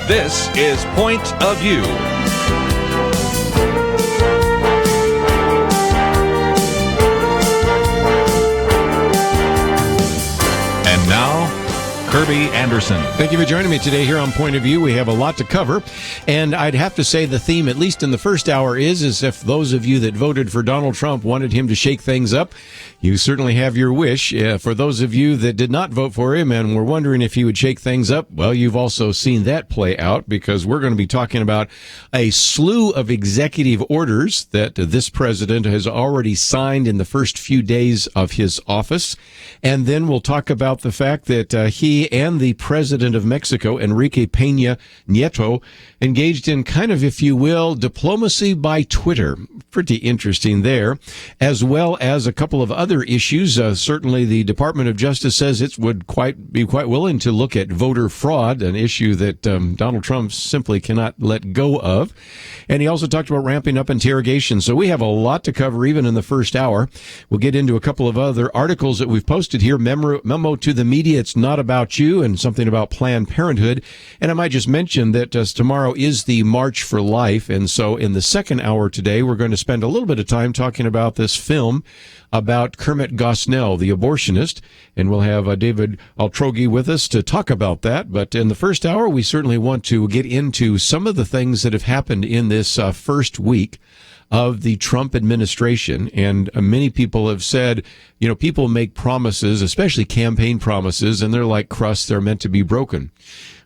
This is Point of View. And now, Kerby Anderson. Thank you for joining me today here on Point of View. We have a lot to cover, and I'd have to say the theme, at least in the first hour, is if those of you that voted for Donald Trump wanted him to shake things up, you certainly have your wish. For those of you that did not vote for him and were wondering if he would shake things up, well, you've also seen that play out, because we're going to be talking about a slew of executive orders that this president has already signed in the first few days of his office. And then we'll talk about the fact that he and the president of Mexico, Enrique Peña Nieto, engaged in kind of, if you will, diplomacy by Twitter. Pretty interesting there, as well as a couple of other issues. Certainly the Department of Justice says it would be quite willing to look at voter fraud, an issue that Donald Trump simply cannot let go of. And he also talked about ramping up interrogation. So we have a lot to cover even in the first hour. We'll get into a couple of other articles that we've posted here. Memo to the media, it's not about you, and something about Planned Parenthood. And I might just mention that tomorrow is the March for Life. And so in the second hour today, we're going to spend a little bit of time talking about this film about Kermit Gosnell, the abortionist, and we'll have David Altrogge with us to talk about that. But in the first hour, we certainly want to get into some of the things that have happened in this first week of the Trump administration. And many people have said, people make promises, especially campaign promises, and they're like crusts, they're meant to be broken.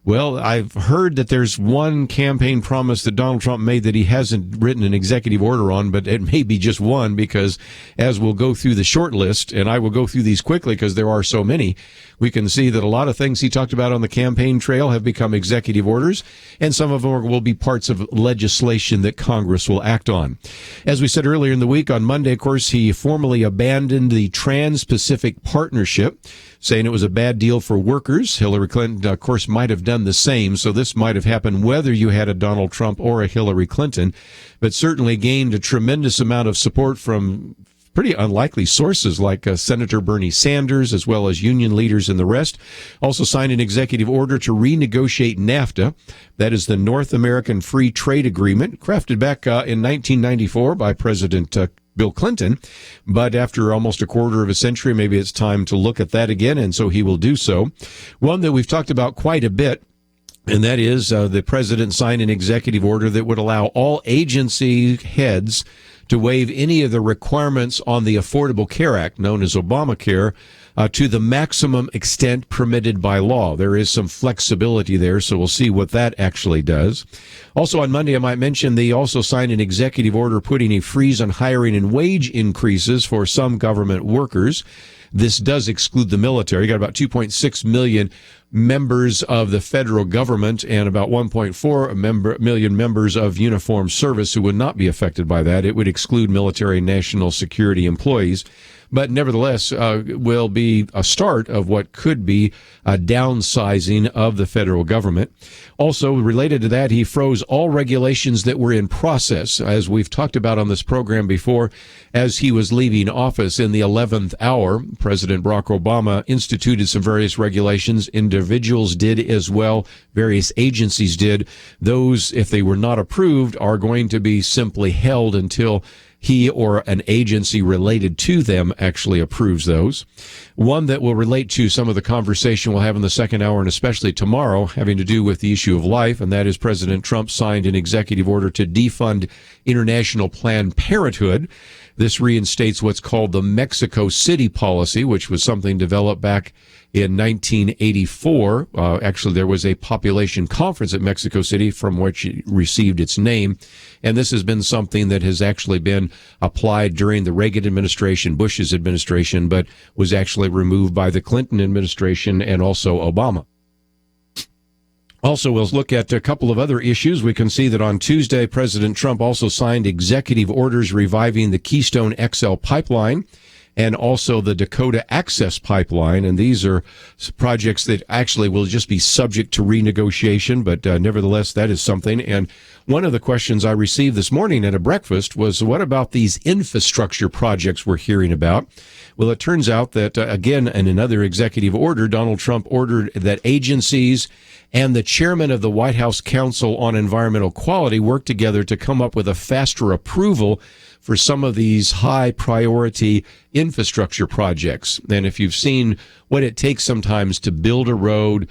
Well, I've heard that there's one campaign promise that Donald Trump made that he hasn't written an executive order on, but it may be just one, because as we'll go through the short list, and I will go through these quickly because there are so many, we can see that a lot of things he talked about on the campaign trail have become executive orders, and some of them will be parts of legislation that Congress will act on. As we said earlier in the week, on Monday, of course, he formally abandoned the Trans-Pacific Partnership, saying it was a bad deal for workers. Hillary Clinton, of course, might have done the same, so this might have happened whether you had a Donald Trump or a Hillary Clinton, but certainly gained a tremendous amount of support from pretty unlikely sources like Senator Bernie Sanders, as well as union leaders and the rest. Also signed an executive order to renegotiate NAFTA. That is the North American Free Trade Agreement, crafted back in 1994 by President Bill Clinton, but after almost a quarter of a century, maybe it's time to look at that again, and so he will do so. One that we've talked about quite a bit, and that is the president signed an executive order that would allow all agency heads to waive any of the requirements on the Affordable Care Act, known as Obamacare, to the maximum extent permitted by law. There is some flexibility there, so we'll see what that actually does. Also on Monday, I might mention they also signed an executive order putting a freeze on hiring and wage increases for some government workers. This does exclude the military. You got about 2.6 million members of the federal government and about 1.4 million members of uniformed service who would not be affected by that. It would exclude military and national security employees, but nevertheless will be a start of what could be a downsizing of the federal government. Also, related to that, he froze all regulations that were in process, as we've talked about on this program before. As he was leaving office in the 11th hour, President Barack Obama instituted some various regulations. Individuals did as well. Various agencies did. Those, if they were not approved, are going to be simply held until he or an agency related to them actually approves those. One that will relate to some of the conversation we'll have in the second hour, and especially tomorrow, having to do with the issue of life, and that is President Trump signed an executive order to defund international Planned Parenthood. This reinstates what's called the Mexico City policy, which was something developed back in 1984. Actually, there was a population conference at Mexico City from which it received its name. And this has been something that has actually been applied during the Reagan administration, Bush's administration, but was actually removed by the Clinton administration and also Obama. Also, we'll look at a couple of other issues. We can see that on Tuesday, President Trump also signed executive orders reviving the Keystone XL pipeline and also the Dakota Access Pipeline. And these are projects that actually will just be subject to renegotiation, but nevertheless, that is something. And one of the questions I received this morning at a breakfast was, what about these infrastructure projects we're hearing about? Well, it turns out that, again, in another executive order, Donald Trump ordered that agencies and the chairman of the White House Council on Environmental Quality worked together to come up with a faster approval for some of these high priority infrastructure projects. And if you've seen what it takes sometimes to build a road,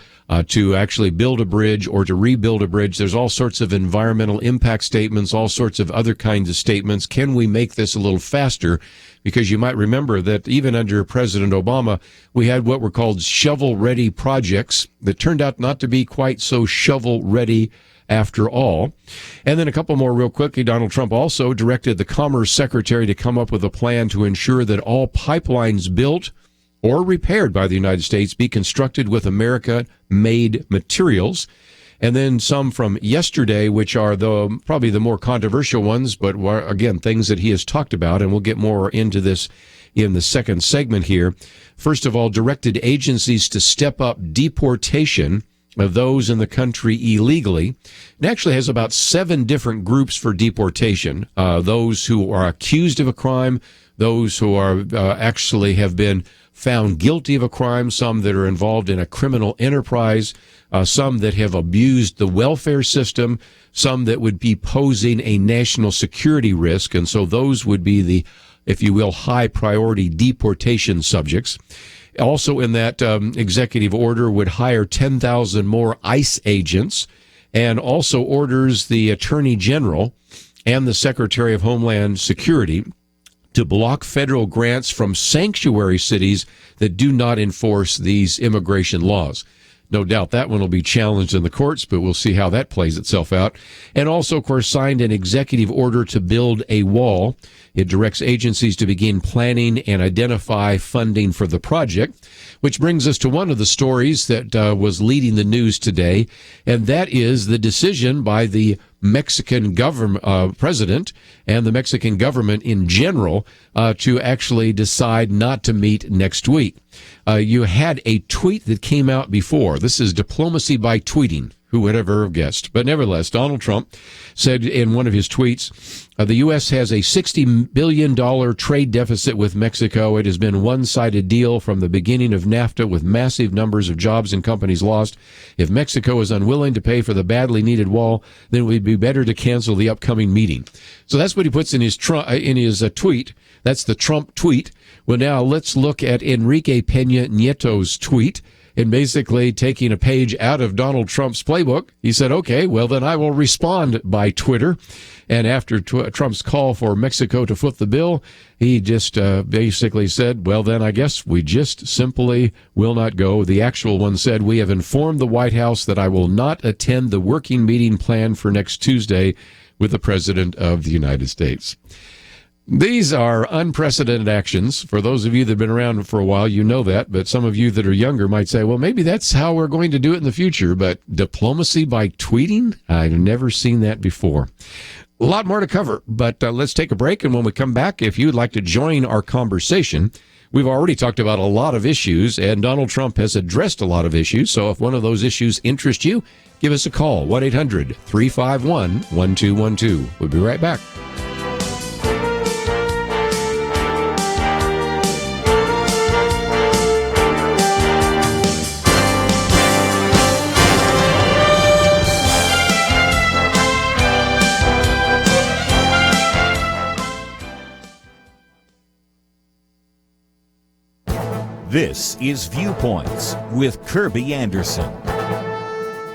to actually build a bridge or to rebuild a bridge, there's all sorts of environmental impact statements, all sorts of other kinds of statements. Can we make this a little faster? Because you might remember that even under President Obama, we had what were called shovel-ready projects that turned out not to be quite so shovel-ready after all. And then a couple more real quickly. Donald Trump also directed the Commerce Secretary to come up with a plan to ensure that all pipelines built or repaired by the United States be constructed with America-made materials. And then some from yesterday, which are probably the more controversial ones, but again, things that he has talked about, and we'll get more into this in the second segment here. First of all, directed agencies to step up deportation of those in the country illegally. It actually has about 7 different groups for deportation. Those who are accused of a crime, those who are actually have been found guilty of a crime, some that are involved in a criminal enterprise, some that have abused the welfare system, some that would be posing a national security risk. And so those would be the, if you will, high priority deportation subjects. Also in that executive order would hire 10,000 more ICE agents, and also orders the Attorney General and the Secretary of Homeland Security to block federal grants from sanctuary cities that do not enforce these immigration laws. No doubt that one will be challenged in the courts, but we'll see how that plays itself out. And also, of course, signed an executive order to build a wall. It directs agencies to begin planning and identify funding for the project, which brings us to one of the stories that was leading the news today, and that is the decision by the Mexican government, president and the Mexican government in general to actually decide not to meet next week. You had a tweet that came out before. This is diplomacy by tweeting. Who would ever have guessed? But nevertheless, Donald Trump said in one of his tweets, the U.S. has a $60 billion trade deficit with Mexico. It has been a one-sided deal from the beginning of NAFTA with massive numbers of jobs and companies lost. If Mexico is unwilling to pay for the badly needed wall, then it would be better to cancel the upcoming meeting. So that's what he puts in his tweet. That's the Trump tweet. Well, now let's look at Enrique Peña Nieto's tweet. And basically taking a page out of Donald Trump's playbook, he said, okay, well, then I will respond by Twitter. And after Trump's call for Mexico to foot the bill, he just basically said, well, then I guess we just simply will not go. The actual one said, we have informed the White House that I will not attend the working meeting planned for next Tuesday with the President of the United States. These are unprecedented actions. For those of you that have been around for a while, you know that. But some of you that are younger might say, well, maybe that's how we're going to do it in the future. But diplomacy by tweeting? I've never seen that before. A lot more to cover, but let's take a break. And when we come back, if you'd like to join our conversation, we've already talked about a lot of issues, and Donald Trump has addressed a lot of issues. So if one of those issues interests you, give us a call, 1-800-351-1212. We'll be right back. This is Viewpoints with Kerby Anderson.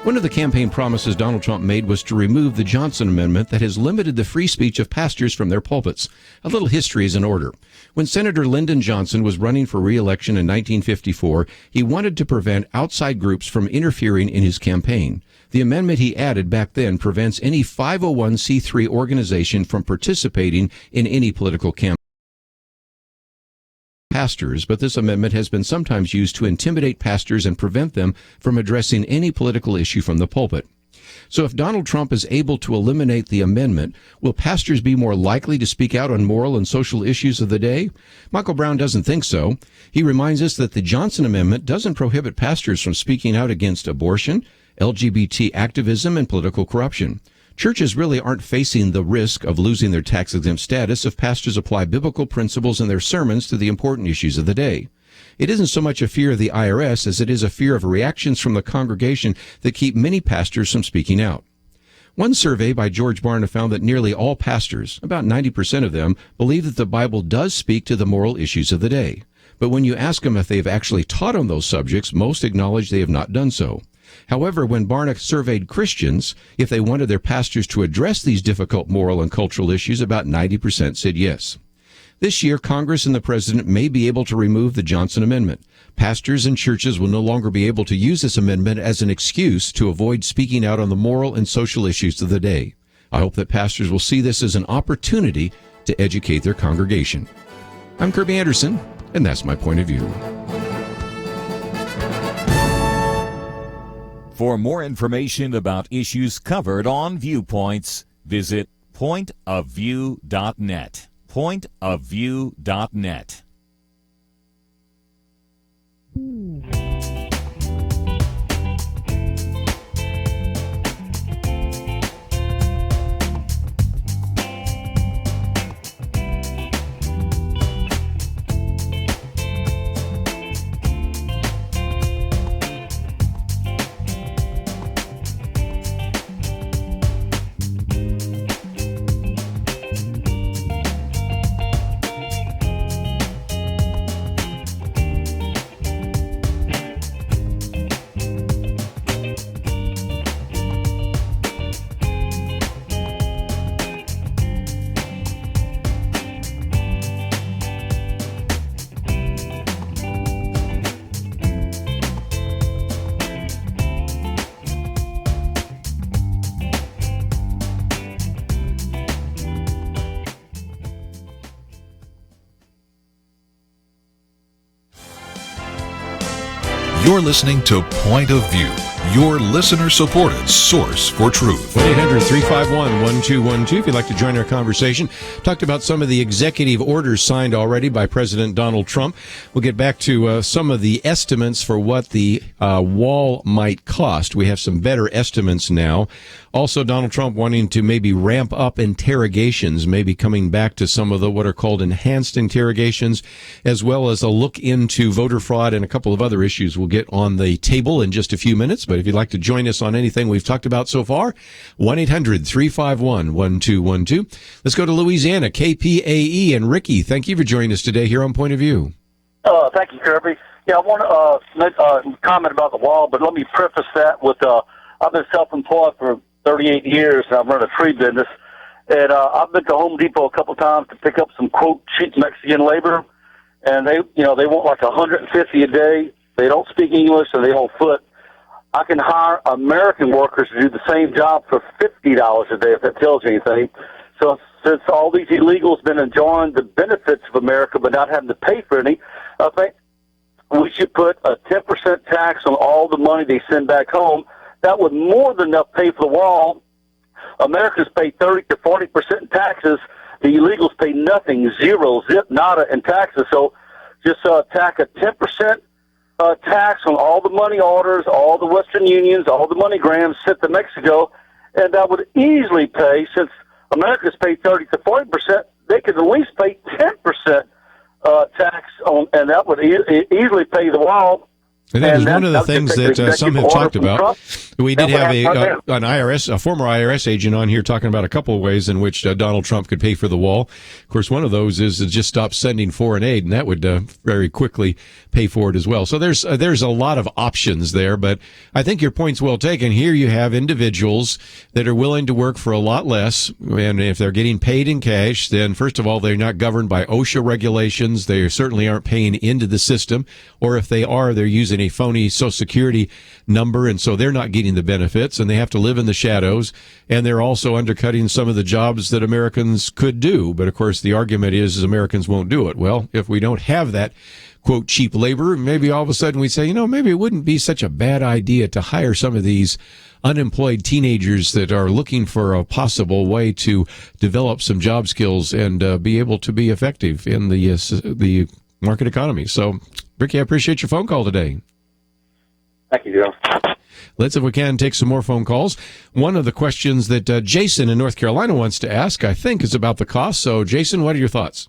One of the campaign promises Donald Trump made was to remove the Johnson Amendment that has limited the free speech of pastors from their pulpits. A little history is in order. When Senator Lyndon Johnson was running for re-election in 1954, he wanted to prevent outside groups from interfering in his campaign. The amendment he added back then prevents any 501c3 organization from participating in any political campaign. Pastors, but this amendment has been sometimes used to intimidate pastors and prevent them from addressing any political issue from the pulpit. So if Donald Trump is able to eliminate the amendment, will pastors be more likely to speak out on moral and social issues of the day? Michael Brown doesn't think so. He reminds us that the Johnson Amendment doesn't prohibit pastors from speaking out against abortion, LGBT activism, and political corruption. Churches really aren't facing the risk of losing their tax-exempt status if pastors apply biblical principles in their sermons to the important issues of the day. It isn't so much a fear of the IRS as it is a fear of reactions from the congregation that keep many pastors from speaking out. One survey by George Barna found that nearly all pastors, about 90% of them, believe that the Bible does speak to the moral issues of the day. But when you ask them if they've actually taught on those subjects, most acknowledge they have not done so. However, when Barna surveyed Christians, if they wanted their pastors to address these difficult moral and cultural issues, about 90% said yes. This year, Congress and the President may be able to remove the Johnson Amendment. Pastors and churches will no longer be able to use this amendment as an excuse to avoid speaking out on the moral and social issues of the day. I hope that pastors will see this as an opportunity to educate their congregation. I'm Kerby Anderson, and that's my point of view. For more information about issues covered on Viewpoints, visit pointofview.net. Pointofview.net. You're listening to Point of View, your listener-supported source for truth. 1-800-351-1212 if you'd like to join our conversation. Talked about some of the executive orders signed already by President Donald Trump. We'll get back to some of the estimates for what the wall might cost. We have some better estimates now. Also, Donald Trump wanting to maybe ramp up interrogations, maybe coming back to some of the what are called enhanced interrogations, as well as a look into voter fraud and a couple of other issues we'll get on the table in just a few minutes. But if you'd like to join us on anything we've talked about so far, 1-800-351-1212. Let's go to Louisiana, KPAE, and Ricky. Thank you for joining us today here on Point of View. Thank you, Kerby. Yeah, I want to make a comment about the wall, but let me preface that with I've been self-employed for 38 years, and I've run a tree business. And I've been to Home Depot a couple times to pick up some, quote, cheap Mexican labor, and they want like $150 a day. They don't speak English, and they don't foot. I can hire American workers to do the same job for $50 a day, if that tells you anything. So since all these illegals been enjoying the benefits of America but not having to pay for any, I think we should put a 10% tax on all the money they send back home. That would more than enough pay for the wall. Americans pay 30 to 40% in taxes. The illegals pay nothing, zero, zip, nada in taxes. So just tack a 10% tax on all the money orders, all the Western Unions, all the MoneyGrams sent to Mexico, and that would easily pay, since Americans pay 30 to 40%, they could at least pay 10% tax on, and that would easily pay the wall. And that is one of the things that some have talked about. We did have a former IRS agent on here talking about a couple of ways in which Donald Trump could pay for the wall. Of course, one of those is to just stop sending foreign aid, and that would very quickly pay for it as well. So there's a lot of options there, but I think your point's well taken. Here you have individuals that are willing to work for a lot less, and if they're getting paid in cash, then first of all, they're not governed by OSHA regulations. They certainly aren't paying into the system, or if they are, they're using a phony Social Security number, and so they're not getting the benefits, and they have to live in the shadows, and they're also undercutting some of the jobs that Americans could do. But of course, the argument is Americans won't do it. Well, if we don't have that, quote, cheap labor, maybe all of a sudden we say, maybe it wouldn't be such a bad idea to hire some of these unemployed teenagers that are looking for a possible way to develop some job skills and be able to be effective in the market economy. So, Ricky, I appreciate your phone call today. Thank you, Joe. Let's, if we can, take some more phone calls. One of the questions that Jason in North Carolina wants to ask, I think, is about the cost. So, Jason, what are your thoughts?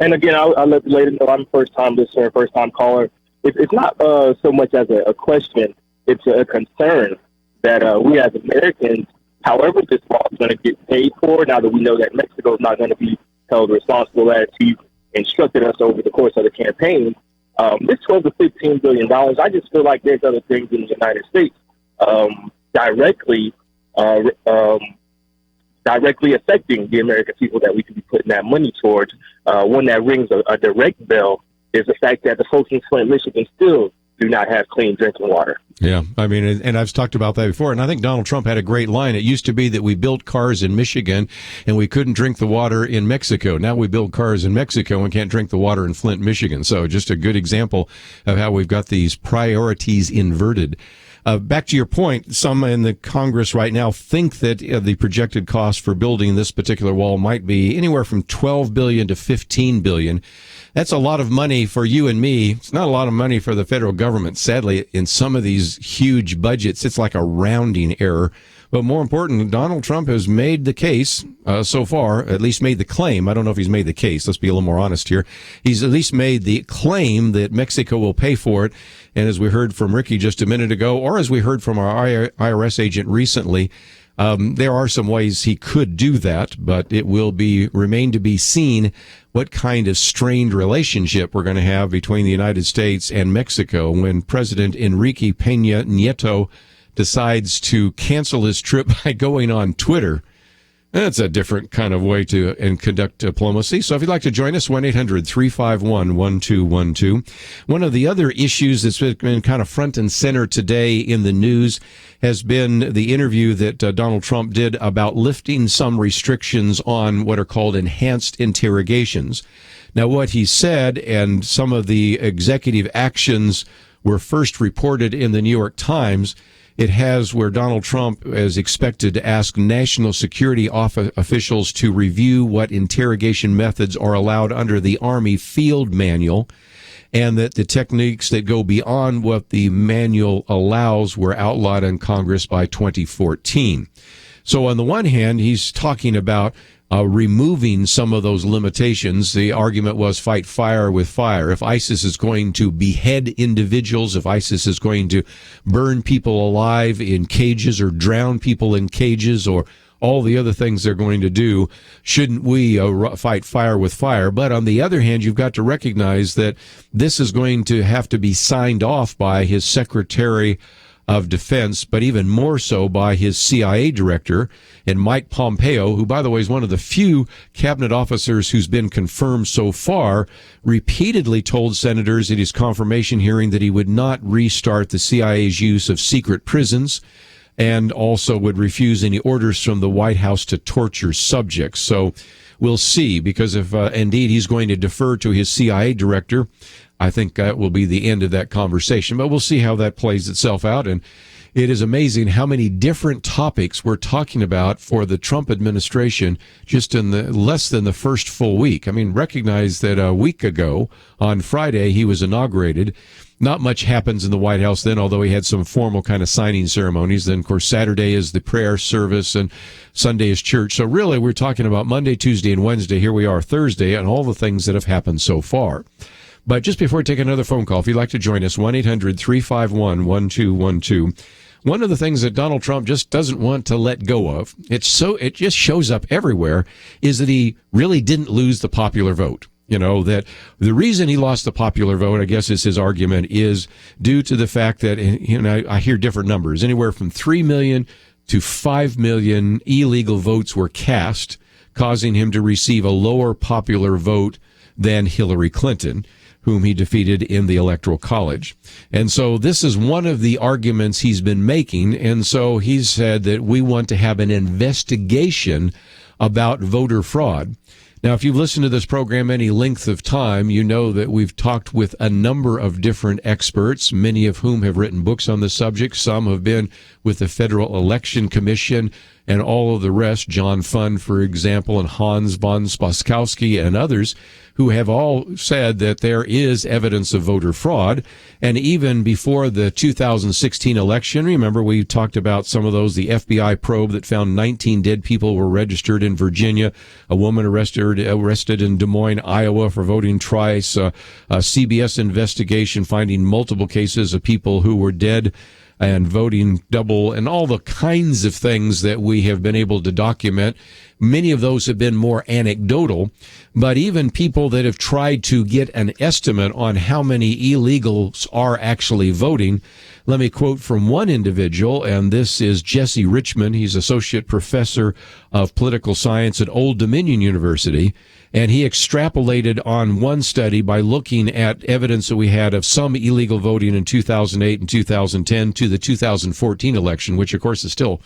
And again, I'll let the lady know I'm a first-time listener, first-time caller. It's not so much as a question. It's a concern that we as Americans, however this law is going to get paid for, now that we know that Mexico is not going to be held responsible as he instructed us over the course of the campaign, this $12 to $15 billion, I just feel like there's other things in the United States directly affecting the American people that we could be putting that money towards. One that rings a direct bell is the fact that the folks in Flint, Michigan still do not have clean drinking water. Yeah, I mean, and I've talked about that before, and I think Donald Trump had a great line. It used to be that we built cars in Michigan and we couldn't drink the water in Mexico. Now we build cars in Mexico and can't drink the water in Flint, Michigan. So just a good example of how we've got these priorities inverted. Back to your point, some in the Congress right now think that the projected cost for building this particular wall might be anywhere from $12 billion to $15 billion. That's a lot of money for you and me. It's not a lot of money for the federal government. Sadly, in some of these huge budgets, it's like a rounding error. But more important, Donald Trump has made the case so far, at least made the claim. I don't know if he's made the case. Let's be a little more honest here. He's at least made the claim that Mexico will pay for it. And as we heard from Ricky just a minute ago, or as we heard from our IRS agent recently, there are some ways he could do that, but it will remain to be seen what kind of strained relationship we're going to have between the United States and Mexico when President Enrique Peña Nieto decides to cancel his trip by going on Twitter. That's a different kind of way to conduct diplomacy. So if you'd like to join us, 1-800-351-1212. One of the other issues that's been kind of front and center today in the news has been the interview that Donald Trump did about lifting some restrictions on what are called enhanced interrogations. Now, what he said and some of the executive actions were first reported in the New York Times. It has where Donald Trump is expected to ask national security officials to review what interrogation methods are allowed under the Army Field Manual, and that the techniques that go beyond what the manual allows were outlawed in Congress by 2014. So on the one hand, he's talking about removing some of those limitations. The argument was fight fire with fire. If ISIS is going to behead individuals, if ISIS is going to burn people alive in cages or drown people in cages or all the other things they're going to do, shouldn't we fight fire with fire? But on the other hand, you've got to recognize that this is going to have to be signed off by his Secretary of Defense, but even more so by his CIA director, and Mike Pompeo, who, by the way, is one of the few cabinet officers who's been confirmed so far, repeatedly told senators at his confirmation hearing that he would not restart the CIA's use of secret prisons and also would refuse any orders from the White House to torture subjects. So we'll see, because if indeed he's going to defer to his CIA director, I think that will be the end of that conversation. But we'll see how that plays itself out. And it is amazing how many different topics we're talking about for the Trump administration just in the less than the first full week. I mean, recognize that a week ago on Friday he was inaugurated. Not much happens in the White House then, although he had some formal kind of signing ceremonies. Then, of course, Saturday is the prayer service and Sunday is church. So really, we're talking about Monday, Tuesday, and Wednesday. Here we are Thursday and all the things that have happened so far. But just before we take another phone call, if you'd like to join us, 1-800-351-1212. One of the things that Donald Trump just doesn't want to let go of, it just shows up everywhere, is that he really didn't lose the popular vote. You know, that the reason he lost the popular vote, I guess is his argument, is due to the fact that, you know, I hear different numbers, anywhere from 3 million to 5 million illegal votes were cast, causing him to receive a lower popular vote than Hillary Clinton, whom he defeated in the Electoral College. And so this is one of the arguments he's been making. And so he's said that we want to have an investigation about voter fraud. Now, if you've listened to this program any length of time, you know that we've talked with a number of different experts, many of whom have written books on the subject. Some have been with the Federal Election Commission and all of the rest, John Fund, for example, and Hans von Spaskowski and others, who have all said that there is evidence of voter fraud. And even before the 2016 election, remember we talked about some of those, the FBI probe that found 19 dead people were registered in Virginia, a woman arrested in Des Moines, Iowa for voting twice, a CBS investigation finding multiple cases of people who were dead and voting double, and all the kinds of things that we have been able to document. Many of those have been more anecdotal, but even people that have tried to get an estimate on how many illegals are actually voting. Let me quote from one individual, and this is Jesse Richmond. He's associate professor of political science at Old Dominion University. And he extrapolated on one study by looking at evidence that we had of some illegal voting in 2008 and 2010 to the 2014 election, which of course is still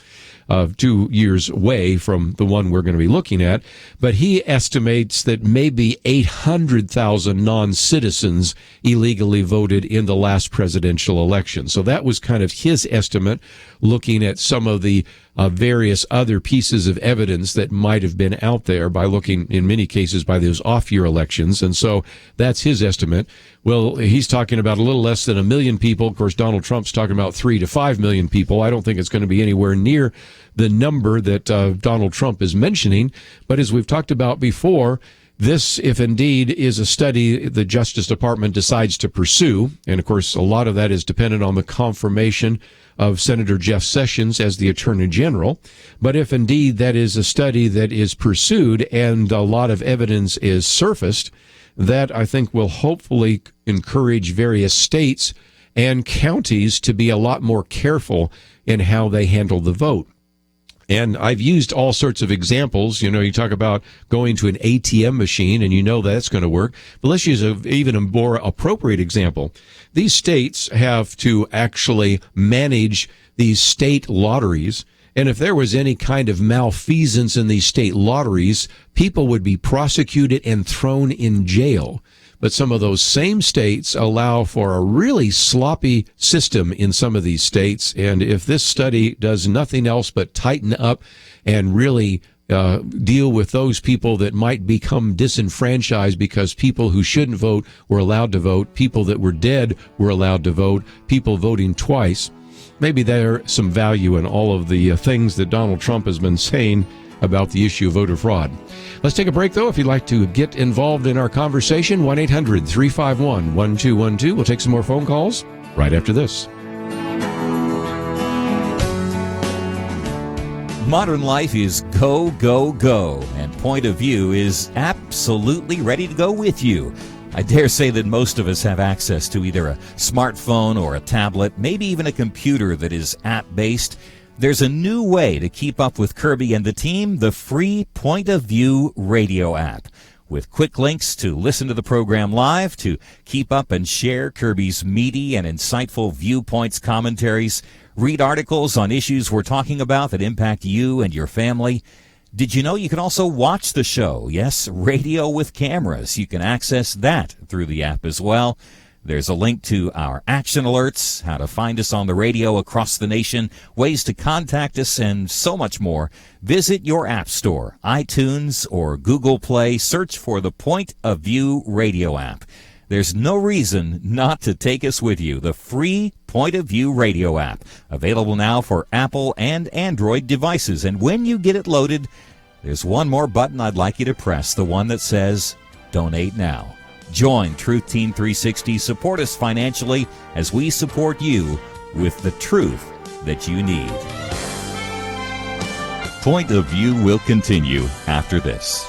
2 years away from the one we're going to be looking at. But he estimates that maybe 800,000 non-citizens illegally voted in the last presidential election. So that was kind of his estimate, looking at some of the various other pieces of evidence that might have been out there by looking, in many cases, by those off-year elections. And so that's his estimate. Well, he's talking about a little less than 1 million people. Of course, Donald Trump's talking about 3 to 5 million people. I don't think it's going to be anywhere near the number that Donald Trump is mentioning. But as we've talked about before, this, if indeed, is a study the Justice Department decides to pursue, and of course a lot of that is dependent on the confirmation of Senator Jeff Sessions as the Attorney General. But if indeed that is a study that is pursued and a lot of evidence is surfaced, that I think will hopefully encourage various states and counties to be a lot more careful in how they handle the vote. And I've used all sorts of examples. You know, you talk about going to an ATM machine, and you know that's going to work. But let's use even a more appropriate example. These states have to actually manage these state lotteries. And if there was any kind of malfeasance in these state lotteries, people would be prosecuted and thrown in jail. But some of those same states allow for a really sloppy system in some of these states. And if this study does nothing else but tighten up and really deal with those people that might become disenfranchised because people who shouldn't vote were allowed to vote, people that were dead were allowed to vote, people voting twice, maybe there's some value in all of the things that Donald Trump has been saying about the issue of voter fraud. Let's take a break, though. If you'd like to get involved in our conversation, 1-800-351-1212. We'll take some more phone calls right after this. Modern life is go, go, go, and Point of View is absolutely ready to go with you. I dare say that most of us have access to either a smartphone or a tablet, maybe even a computer that is app-based. There's a new way to keep up with Kerby and the team, the free Point of View radio app. With quick links to listen to the program live, to keep up and share Kerby's meaty and insightful viewpoints, commentaries, read articles on issues we're talking about that impact you and your family. Did you know you can also watch the show? Yes, radio with cameras. You can access that through the app as well. There's a link to our action alerts, how to find us on the radio across the nation, ways to contact us, and so much more. Visit your app store, iTunes or Google Play. Search for the Point of View radio app. There's no reason not to take us with you. The free Point of View radio app, available now for Apple and Android devices. And when you get it loaded, there's one more button I'd like you to press, the one that says Donate Now. Join Truth Team 360. Support us financially as we support you with the truth that you need. Point of View will continue after this.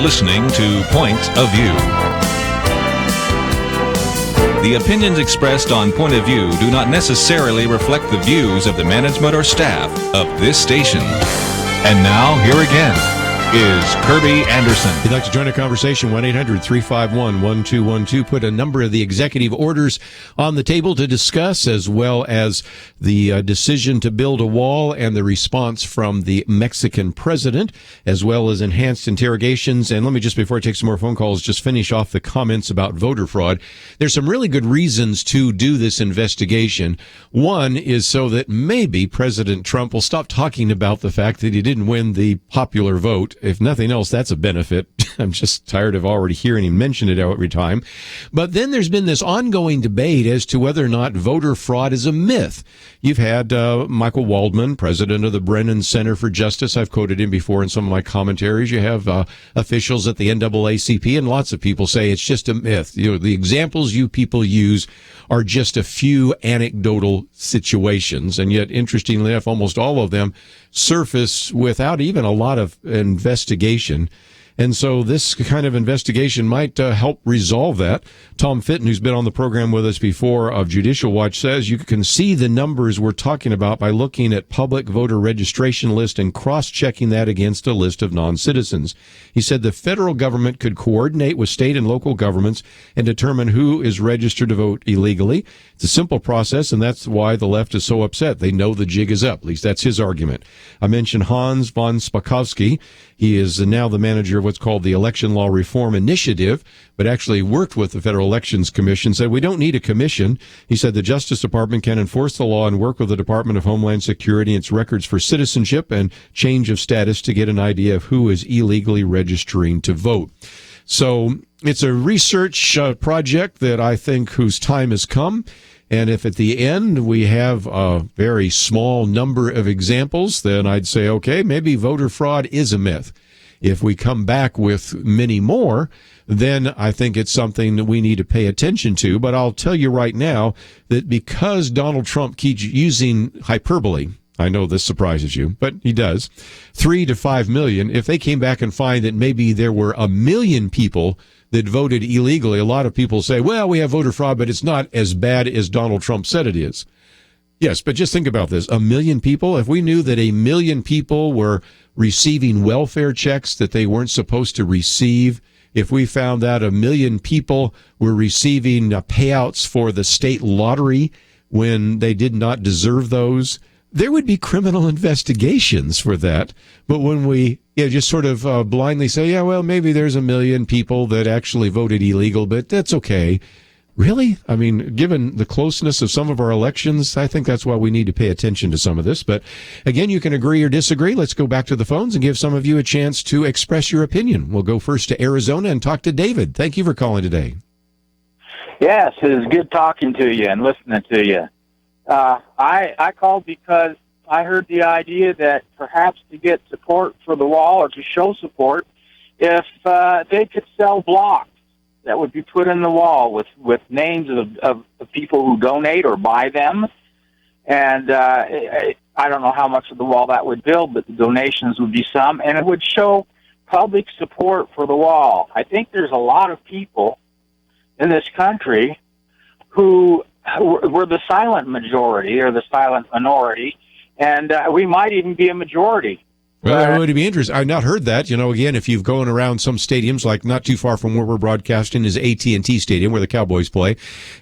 listening to Point of View. The opinions expressed on Point of View do not necessarily reflect the views of the management or staff of this station. And now, here again is Kerby Anderson. If you'd like to join a conversation, 1-800-351-1212. Put a number of the executive orders on the table to discuss, as well as the decision to build a wall and the response from the Mexican president, as well as enhanced interrogations. And let me just, before I take some more phone calls, just finish off the comments about voter fraud. There's some really good reasons to do this investigation. One is so that maybe President Trump will stop talking about the fact that he didn't win the popular vote. If nothing else, that's a benefit. I'm just tired of already hearing him mention it every time. But then there's been this ongoing debate as to whether or not voter fraud is a myth. You've had Michael Waldman, president of the Brennan Center for Justice. I've quoted him before in some of my commentaries. You have officials at the NAACP, and lots of people say it's just a myth. You know, the examples you people use are just a few anecdotal situations, and yet, interestingly enough, almost all of them surface without even a lot of investigation. And so this kind of investigation might help resolve that. Tom Fitton, who's been on the program with us before of Judicial Watch, says you can see the numbers we're talking about by looking at public voter registration list and cross-checking that against a list of non-citizens. He said the federal government could coordinate with state and local governments and determine who is registered to vote illegally. It's a simple process, and that's why the left is so upset. They know the jig is up. At least that's his argument. I mentioned Hans von Spakovsky. He is now the manager of what's called the Election Law Reform Initiative, but actually worked with the Federal Elections Commission, said we don't need a commission. He said the Justice Department can enforce the law and work with the Department of Homeland Security and its records for citizenship and change of status to get an idea of who is illegally registering to vote. So it's a research project that I think whose time has come. And if at the end we have a very small number of examples, then I'd say, okay, maybe voter fraud is a myth. If we come back with many more, then I think it's something that we need to pay attention to. But I'll tell you right now that because Donald Trump keeps using hyperbole, I know this surprises you, but he does, 3 to 5 million, if they came back and find that maybe there were 1 million people that voted illegally, a lot of people say, well, we have voter fraud, but it's not as bad as Donald Trump said it is. Yes, but just think about this. 1 million people, if we knew that 1 million people were receiving welfare checks that they weren't supposed to receive, if we found out 1 million people were receiving payouts for the state lottery when they did not deserve those, there would be criminal investigations for that. But when we just sort of blindly say, yeah, well, maybe there's 1 million people that actually voted illegal, but that's okay. Really? I mean, given the closeness of some of our elections, I think that's why we need to pay attention to some of this. But again, you can agree or disagree. Let's go back to the phones and give some of you a chance to express your opinion. We'll go first to Arizona and talk to David. Thank you for calling today. Yes, it is good talking to you and listening to you. I called because I heard the idea that perhaps to get support for the wall or to show support, if they could sell blocks that would be put in the wall with names of people who donate or buy them. And I don't know how much of the wall that would build, but the donations would be some, and it would show public support for the wall. I think there's a lot of people in this country who were the silent majority or the silent minority, and we might even be a majority. Well, it would be interesting. I've not heard that. You know, again, if you've gone around some stadiums, like not too far from where we're broadcasting is AT&T Stadium, where the Cowboys play,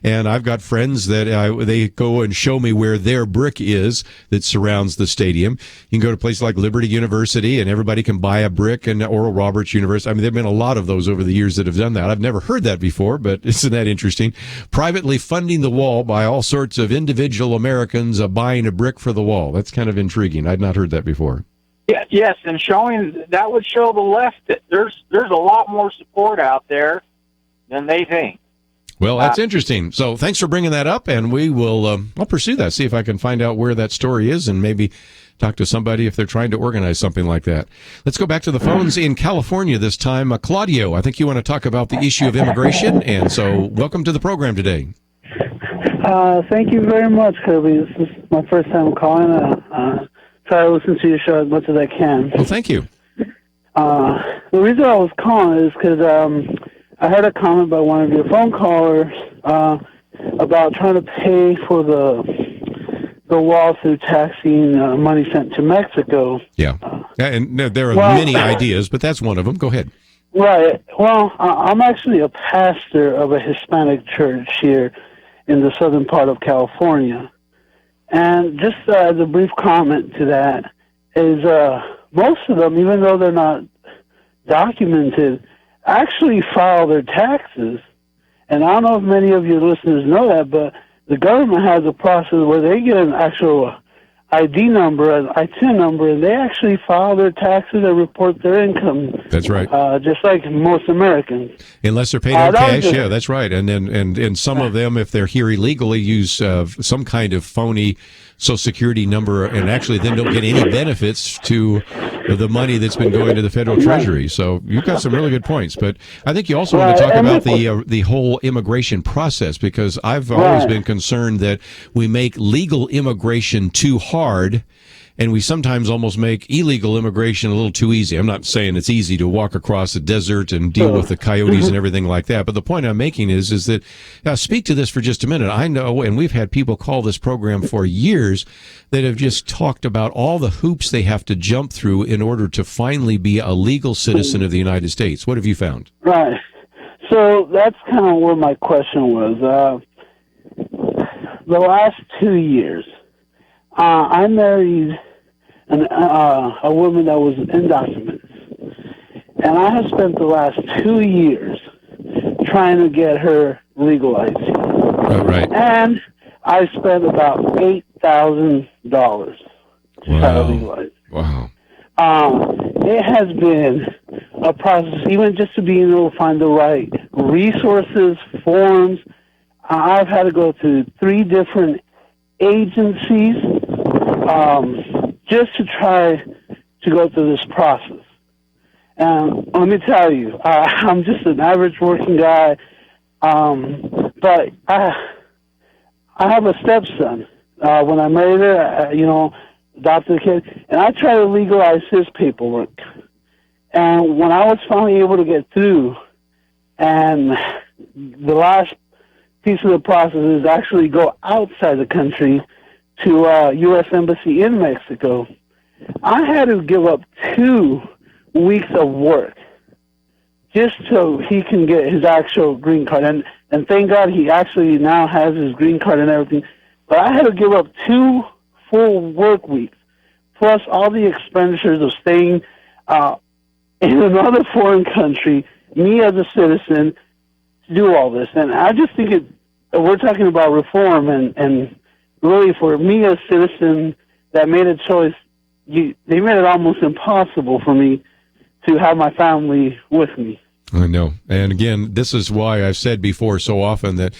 and I've got friends that they go and show me where their brick is that surrounds the stadium. You can go to places like Liberty University, and everybody can buy a brick, and Oral Roberts University. I mean, there have been a lot of those over the years that have done that. I've never heard that before, but isn't that interesting? Privately funding the wall by all sorts of individual Americans buying a brick for the wall. That's kind of intriguing. I'd not heard that before. Yeah, yes, and showing that would show the left that there's a lot more support out there than they think. Well, that's interesting. So thanks for bringing that up, and we will I'll pursue that, see if I can find out where that story is, and maybe talk to somebody if they're trying to organize something like that. Let's go back to the phones in California this time. Claudio, I think you want to talk about the issue of immigration, and so welcome to the program today. Thank you very much, Kerby. This is my first time calling. Try to listen to your show as much as I can. Well, thank you. The reason I was calling is because I heard a comment by one of your phone callers about trying to pay for the wall through taxing money sent to Mexico. Yeah. And there are many ideas, but that's one of them. Go ahead. Right. Well, I'm actually a pastor of a Hispanic church here in the southern part of California. And just as a brief comment to that is most of them, even though they're not documented, actually file their taxes. And I don't know if many of your listeners know that, but the government has a process where they get an actual ID number, an ITIN number, and they actually file their taxes and report their income. That's right. Just like most Americans. Unless they're paid in cash, yeah, that's right. And then and some of them, if they're here illegally, use some kind of phony Social Security number, and actually then don't get any benefits to the money that's been going to the federal treasury. So you've got some really good points. But I think you also want to talk about the whole immigration process, because I've always been concerned that we make legal immigration too hard, and we sometimes almost make illegal immigration a little too easy. I'm not saying it's easy to walk across the desert and deal with the coyotes and everything like that, but the point I'm making is that, speak to this for just a minute. I know, and we've had people call this program for years that have just talked about all the hoops they have to jump through in order to finally be a legal citizen of the United States. What have you found? Right. So that's kind of where my question was. The last 2 years, I married a woman that was undocumented. And I have spent the last 2 years trying to get her legalized. Right. And I spent about $8,000 to try to legalize. Wow. It has been a process, even just to be able to find the right resources, forms. I've had to go to 3 different agencies just to try to go through this process. And let me tell you, I'm just an average working guy, but I have a stepson. When I married her, adopted a kid, and I tried to legalize his paperwork. And when I was finally able to get through, and the last piece of the process is actually go outside the country to U.S. Embassy in Mexico, I had to give up 2 weeks of work just so he can get his actual green card. And thank God he actually now has his green card and everything. But I had to give up 2 full work weeks, plus all the expenditures of staying in another foreign country, me as a citizen, to do all this. And I just think we're talking about reform, and really for me as a citizen that made a choice, they made it almost impossible for me to have my family with me. I know. And again, this is why I've said before so often that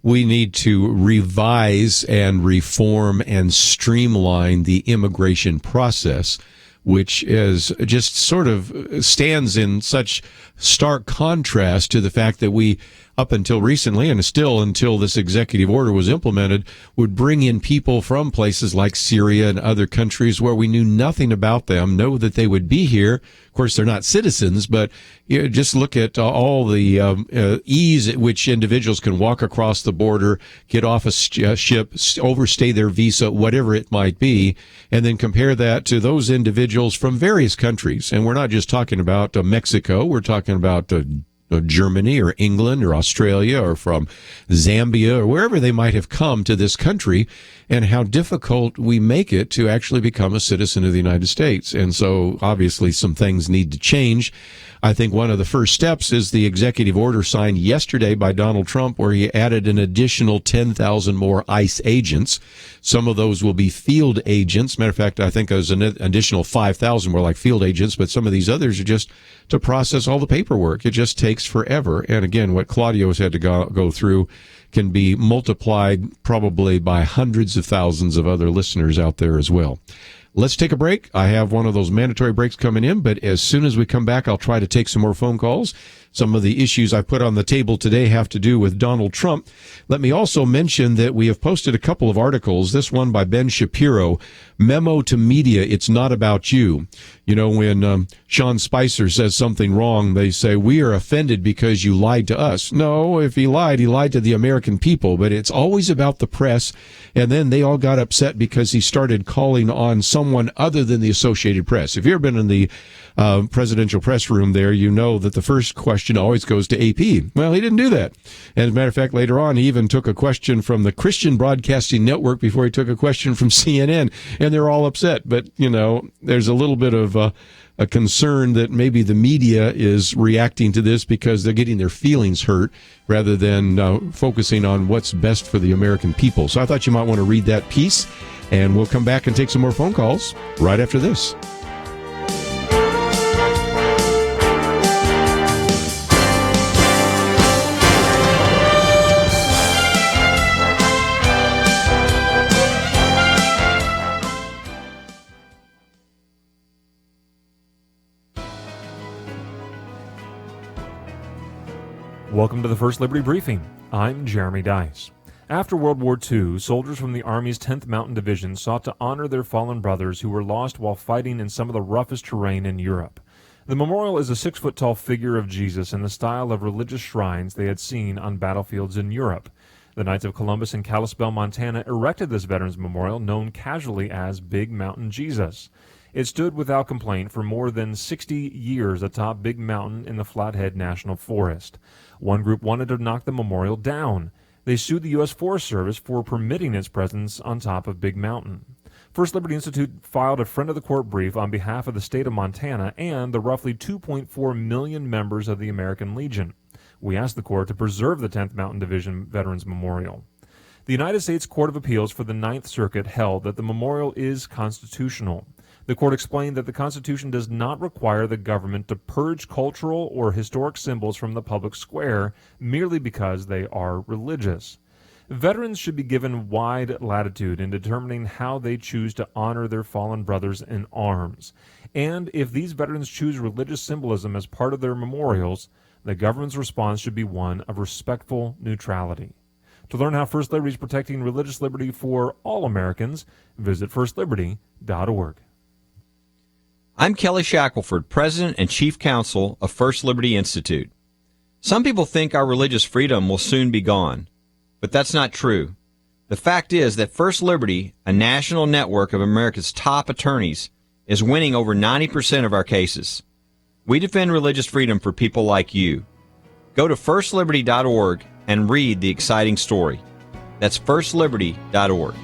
we need to revise and reform and streamline the immigration process, which is just sort of stands in such stark contrast to the fact that we, up until recently, and still until this executive order was implemented, would bring in people from places like Syria and other countries where we knew nothing about them, know that they would be here. Of course, they're not citizens, but just look at all the ease at which individuals can walk across the border, get off a ship, overstay their visa, whatever it might be, and then compare that to those individuals from various countries. And we're not just talking about Mexico, we're talking about Germany or England or Australia or from Zambia or wherever they might have come to this country, and how difficult we make it to actually become a citizen of the United States. And so obviously some things need to change. I think one of the first steps is the executive order signed yesterday by Donald Trump, where he added an additional 10,000 more ICE agents. Some of those will be field agents. Matter of fact, I think there's an additional 5,000 more like field agents, but some of these others are just to process all the paperwork. It just takes forever. And again, what Claudio has had to go through can be multiplied probably by hundreds of thousands of other listeners out there as well. Let's take a break. I have one of those mandatory breaks coming in, but as soon as we come back, I'll try to take some more phone calls. some of the issues I put on the table today have to do with Donald Trump. Let me also mention that we have posted a couple of articles, this one by Ben Shapiro, Memo to Media, It's Not About You. You know, when Sean Spicer says something wrong, they say, we are offended because you lied to us. No, if he lied to the American people, but it's always about the press. And then they all got upset because he started calling on someone other than the Associated Press. If you've ever been in the presidential press room there, you know that the first question always goes to AP. Well, he didn't do that. And as a matter of fact, later on, he even took a question from the Christian Broadcasting Network before he took a question from CNN, and they're all upset. But, you know, there's a little bit of a concern that maybe the media is reacting to this because they're getting their feelings hurt rather than focusing on what's best for the American people. So I thought you might want to read that piece, and we'll come back and take some more phone calls right after this. Welcome to the First Liberty Briefing. I'm Jeremy Dice. After World War II, soldiers from the Army's 10th Mountain Division sought to honor their fallen brothers who were lost while fighting in some of the roughest terrain in Europe. The memorial is a 6-foot-tall figure of Jesus in the style of religious shrines they had seen on battlefields in Europe. The Knights of Columbus in Kalispell, Montana erected this Veterans Memorial known casually as Big Mountain Jesus. It stood without complaint for more than 60 years atop Big Mountain in the Flathead National Forest. One group wanted to knock the memorial down. They sued the U.S. Forest Service for permitting its presence on top of Big Mountain. First Liberty Institute filed a friend of the court brief on behalf of the state of Montana and the roughly 2.4 million members of the American Legion. We asked the court to preserve the 10th Mountain Division Veterans Memorial. The United States Court of Appeals for the Ninth Circuit held that the memorial is constitutional. The court explained that the Constitution does not require the government to purge cultural or historic symbols from the public square merely because they are religious. Veterans should be given wide latitude in determining how they choose to honor their fallen brothers in arms. And if these veterans choose religious symbolism as part of their memorials, the government's response should be one of respectful neutrality. To learn how First Liberty is protecting religious liberty for all Americans, visit firstliberty.org. I'm Kelly Shackelford, President and Chief Counsel of First Liberty Institute. Some people think our religious freedom will soon be gone, but that's not true. The fact is that First Liberty, a national network of America's top attorneys, is winning over 90% of our cases. We defend religious freedom for people like you. Go to firstliberty.org and read the exciting story. That's firstliberty.org.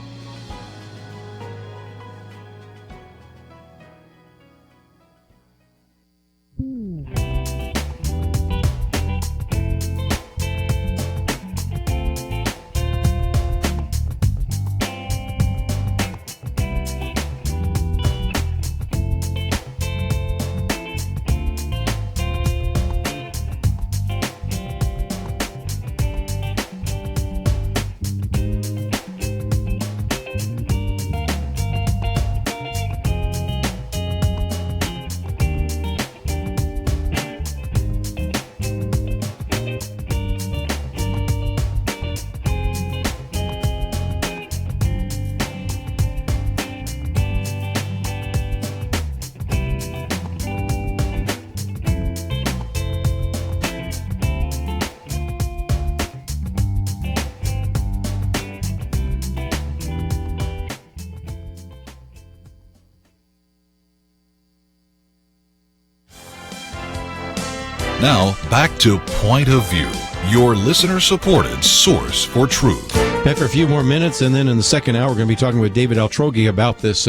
Now, back to Point of View, your listener-supported source for truth. After a few more minutes, and then in the second hour, we're going to be talking with David Altrogge about this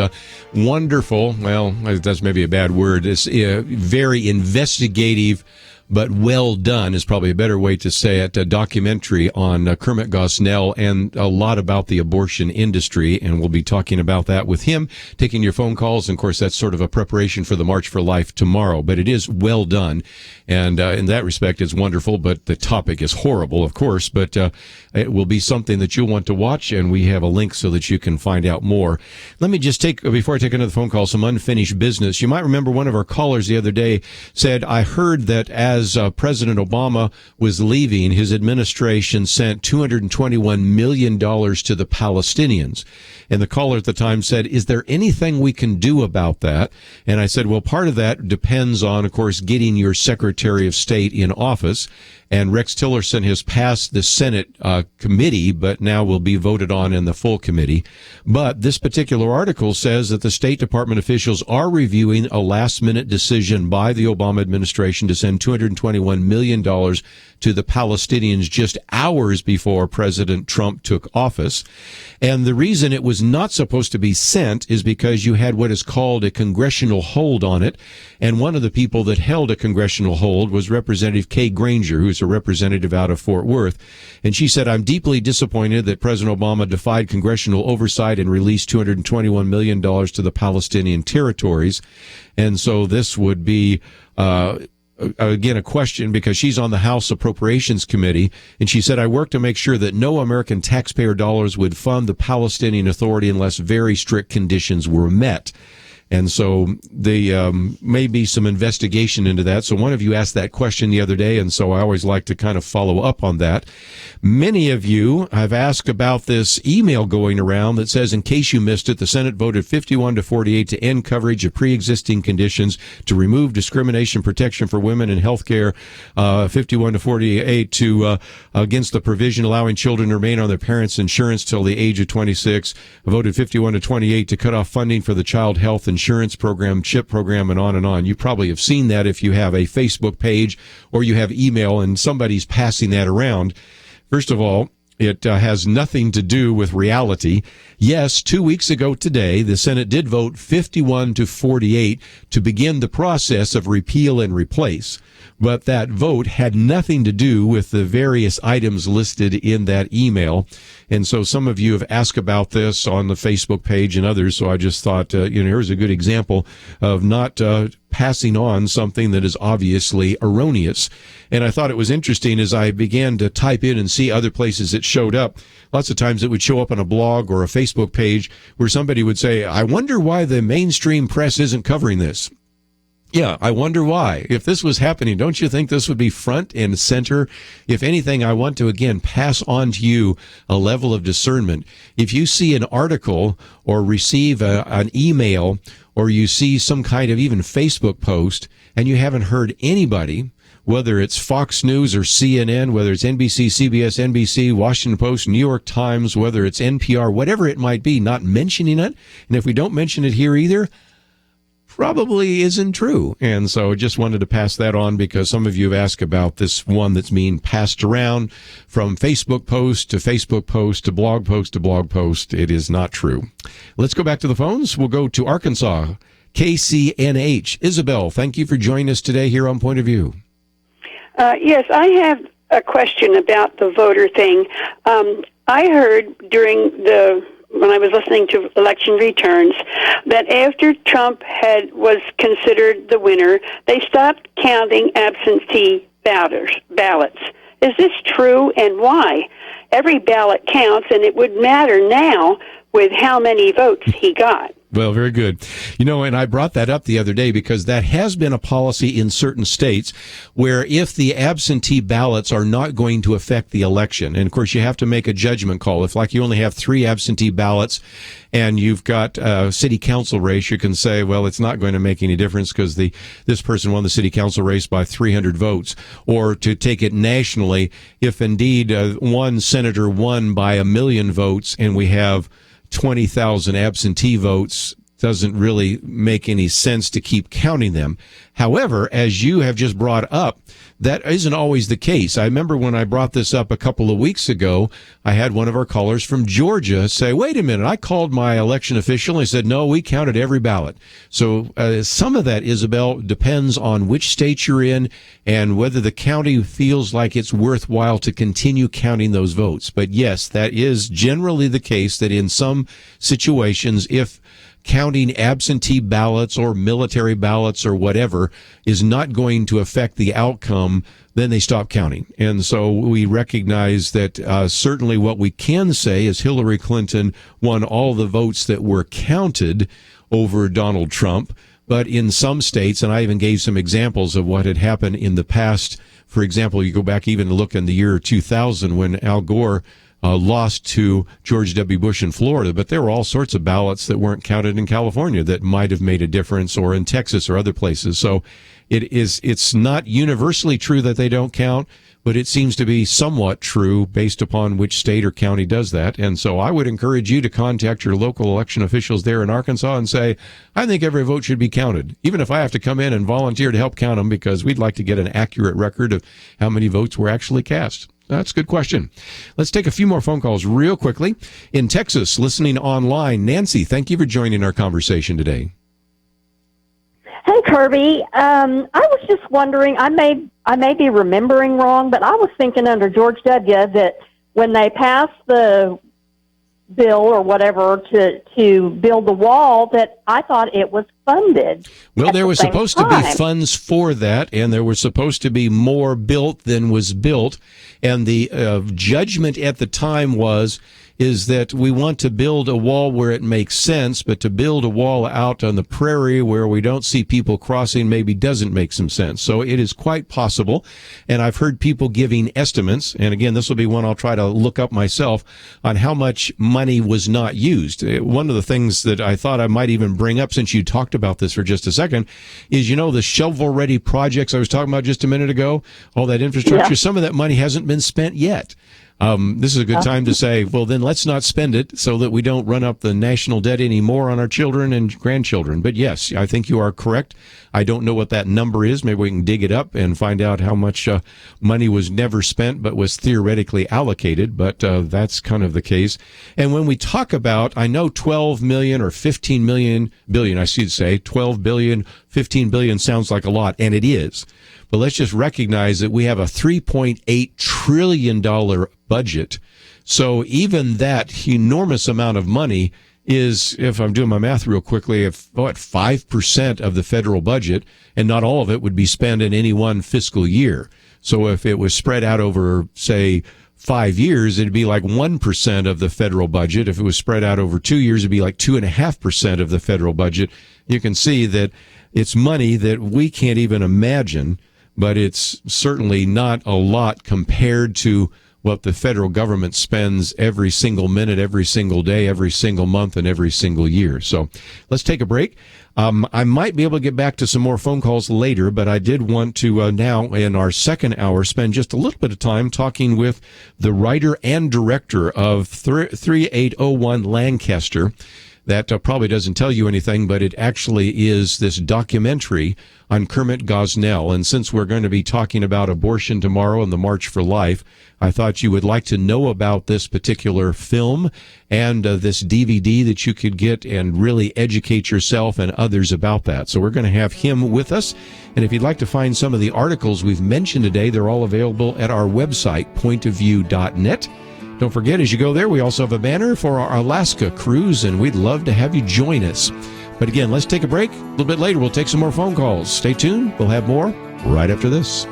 wonderful, well, that's maybe a bad word, this very investigative but well done is probably a better way to say it, a documentary on Kermit Gosnell and a lot about the abortion industry, and we'll be talking about that with him, taking your phone calls, and of course that's sort of a preparation for the March for Life tomorrow, but it is well done, and in that respect it's wonderful, but the topic is horrible, of course, but it will be something that you'll want to watch, and we have a link so that you can find out more. Let me just before I take another phone call, some unfinished business. You might remember one of our callers the other day said, I heard that as as President Obama was leaving, his administration sent $221 million to the Palestinians. And the caller at the time said, is there anything we can do about that? And I said, well, part of that depends on, of course, getting your Secretary of State in office. And Rex Tillerson has passed the Senate committee, but now will be voted on in the full committee. But this particular article says that the State Department officials are reviewing a last-minute decision by the Obama administration to send $221 million to the Palestinians just hours before President Trump took office. And the reason it was not supposed to be sent is because you had what is called a congressional hold on it. And one of the people that held a congressional hold was Representative Kay Granger, who's a representative out of Fort Worth. And she said, I'm deeply disappointed that President Obama defied congressional oversight and released $221 million to the Palestinian territories. And so this would be, again, a question, because she's on the House Appropriations Committee, and she said, I worked to make sure that no American taxpayer dollars would fund the Palestinian Authority unless very strict conditions were met. And so there may be some investigation into that. So one of you asked that question the other day, and so I always like to kind of follow up on that. Many of you have asked about this email going around that says, in case you missed it, the Senate voted 51-48 to end coverage of pre-existing conditions, to remove discrimination protection for women in health care, 51-48 to against the provision allowing children to remain on their parents' insurance till the age of 26, voted 51-28 to cut off funding for the child health insurance program, CHIP program, and on and on. You probably have seen that if you have a Facebook page or you have email and somebody's passing that around. First of all, it has nothing to do with reality. Yes, 2 weeks ago today, the Senate did vote 51-48 to begin the process of repeal and replace. But that vote had nothing to do with the various items listed in that email. And so some of you have asked about this on the Facebook page and others. So I just thought, here's a good example of not passing on something that is obviously erroneous. And I thought it was interesting as I began to type in and see other places it showed up. Lots of times it would show up on a blog or a Facebook page where somebody would say, I wonder why the mainstream press isn't covering this. Yeah, I wonder why. If this was happening, don't you think this would be front and center? If anything, I want to, again, pass on to you a level of discernment. If you see an article or receive an email or you see some kind of even Facebook post and you haven't heard anybody, whether it's Fox News or CNN, whether it's NBC, CBS, NBC, Washington Post, New York Times, whether it's NPR, whatever it might be, not mentioning it, and if we don't mention it here either, probably isn't true. And so just wanted to pass that on because some of you have asked about this one that's being passed around from Facebook post to Facebook post to blog post to blog post. It is not true. Let's go back to the phones. We'll go to Arkansas, KCNH. Isabel, thank you for joining us today here on Point of View. Yes, I have a question about the voter thing. I heard when I was listening to election returns, that after Trump was considered the winner, they stopped counting absentee ballots. Is this true, and why? Every ballot counts, and it would matter now with how many votes he got. Well, very good. And I brought that up the other day because that has been a policy in certain states where if the absentee ballots are not going to affect the election, and of course you have to make a judgment call. If you only have 3 absentee ballots and you've got a city council race, you can say, well, it's not going to make any difference because this person won the city council race by 300 votes. Or to take it nationally, if indeed one senator won by 1 million votes and we have 20,000 absentee votes, doesn't really make any sense to keep counting them. However, as you have just brought up, that isn't always the case. I remember when I brought this up a couple of weeks ago, I had one of our callers from Georgia say, wait a minute, I called my election official and he said, no, we counted every ballot. So some of that, Isabel, depends on which state you're in and whether the county feels like it's worthwhile to continue counting those votes. But yes, that is generally the case that in some situations, if counting absentee ballots or military ballots or whatever is not going to affect the outcome, then they stop counting. And so we recognize that certainly what we can say is Hillary Clinton won all the votes that were counted over Donald Trump. But in some states, and I even gave some examples of what had happened in the past. For example, you go back even to look in the year 2000 when Al Gore lost to George W. Bush in Florida, but there were all sorts of ballots that weren't counted in California that might have made a difference, or in Texas or other places. So it's not universally true that they don't count, but it seems to be somewhat true based upon which state or county does that. And so I would encourage you to contact your local election officials there in Arkansas and say, I think every vote should be counted, even if I have to come in and volunteer to help count them, because we'd like to get an accurate record of how many votes were actually cast. That's a good question. Let's take a few more phone calls real quickly. In Texas, listening online, Nancy, thank you for joining our conversation today. Hey, Kerby. I was just wondering, I may be remembering wrong, but I was thinking under George W. that when they passed the bill or whatever to build the wall, that I thought it was funded. Well, there was supposed to be funds for that, and there was supposed to be more built than was built. And the judgment at the time is that we want to build a wall where it makes sense, but to build a wall out on the prairie where we don't see people crossing maybe doesn't make some sense. So it is quite possible, and I've heard people giving estimates, and again, this will be one I'll try to look up myself, on how much money was not used. One of the things that I thought I might even bring up, since you talked about this for just a second, is, the shovel-ready projects I was talking about just a minute ago, all that infrastructure, some of that money hasn't been spent yet. This is a good time to say, well, then let's not spend it so that we don't run up the national debt anymore on our children and grandchildren. But yes, I think you are correct. I don't know what that number is. Maybe we can dig it up and find out how much money was never spent but was theoretically allocated. But that's kind of the case. And when we talk about, I know 12 million or 15 billion, I should say, 12 billion, 15 billion sounds like a lot, and it is. But let's just recognize that we have a $3.8 trillion budget. So even that enormous amount of money is, if I'm doing my math real quickly, 5% of the federal budget, and not all of it would be spent in any one fiscal year. So if it was spread out over, say, 5 years, it'd be like 1% of the federal budget. If it was spread out over 2 years, it'd be like 2.5% of the federal budget. You can see that it's money that we can't even imagine, but it's certainly not a lot compared to what the federal government spends every single minute, every single day, every single month, and every single year. So let's take a break. I might be able to get back to some more phone calls later, but I did want to now, in our second hour, spend just a little bit of time talking with the writer and director of 3801 Lancaster. That probably doesn't tell you anything, but it actually is this documentary on Kermit Gosnell. And since we're going to be talking about abortion tomorrow and the March for Life, I thought you would like to know about this particular film and this DVD that you could get and really educate yourself and others about that. So we're going to have him with us. And if you'd like to find some of the articles we've mentioned today, they're all available at our website, pointofview.net. Don't forget, as you go there, we also have a banner for our Alaska cruise, and we'd love to have you join us. But again, let's take a break. A little bit later, we'll take some more phone calls. Stay tuned. We'll have more right after this.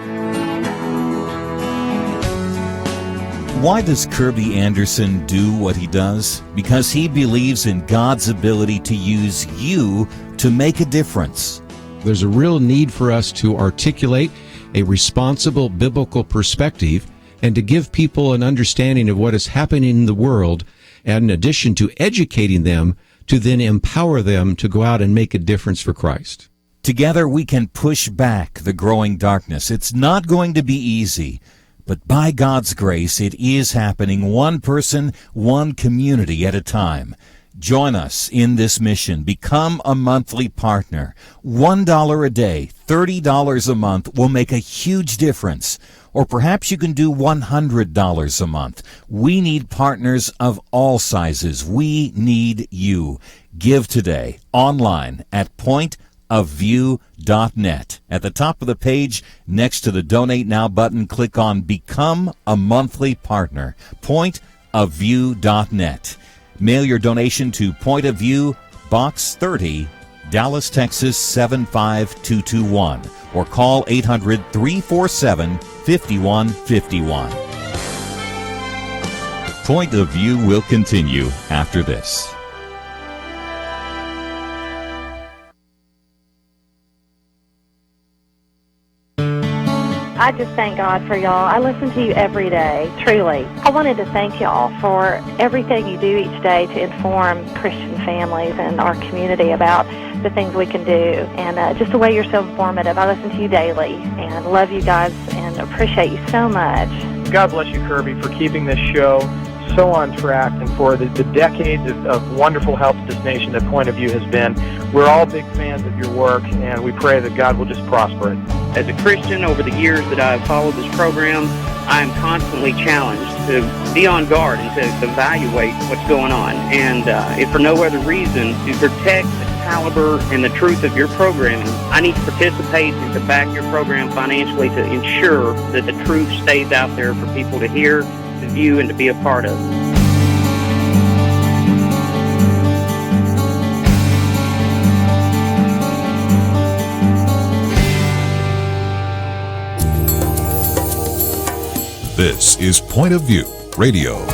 Why does Kerby Anderson do what he does? Because he believes in God's ability to use you to make a difference. There's a real need for us to articulate a responsible biblical perspective and to give people an understanding of what is happening in the world, and in addition to educating them, to then empower them to go out and make a difference for Christ. Together we can push back the growing darkness. It's not going to be easy, but by God's grace, it is happening one person, one community at a time. Join us in this mission. Become a monthly partner. $1 a day, $30 a month will make a huge difference. Or perhaps you can do $100 a month. We need partners of all sizes. We need you. Give today online at pointofview.net. At the top of the page, next to the Donate Now button, click on Become a Monthly Partner. Pointofview.net. Mail your donation to Point of View, Box 30, Dallas, Texas 75221, or call 800-347-5151. Point of View will continue after this. I just thank God for y'all. I listen to you every day, truly. I wanted to thank y'all for everything you do each day to inform Christian families and our community about the things we can do, and just the way you're so informative. I listen to you daily and love you guys and appreciate you so much. God bless you, Kerby, for keeping this show so on track and for the decades of wonderful help to this nation that Point of View has been. We're all big fans of your work, and we pray that God will just prosper it. As a Christian, over the years that I've followed this program, I am constantly challenged to be on guard and to evaluate what's going on. And if for no other reason, to protect the caliber and the truth of your programming, I need to participate and to back your program financially to ensure that the truth stays out there for people to hear, to view, and to be a part of. This is Point of View Radio.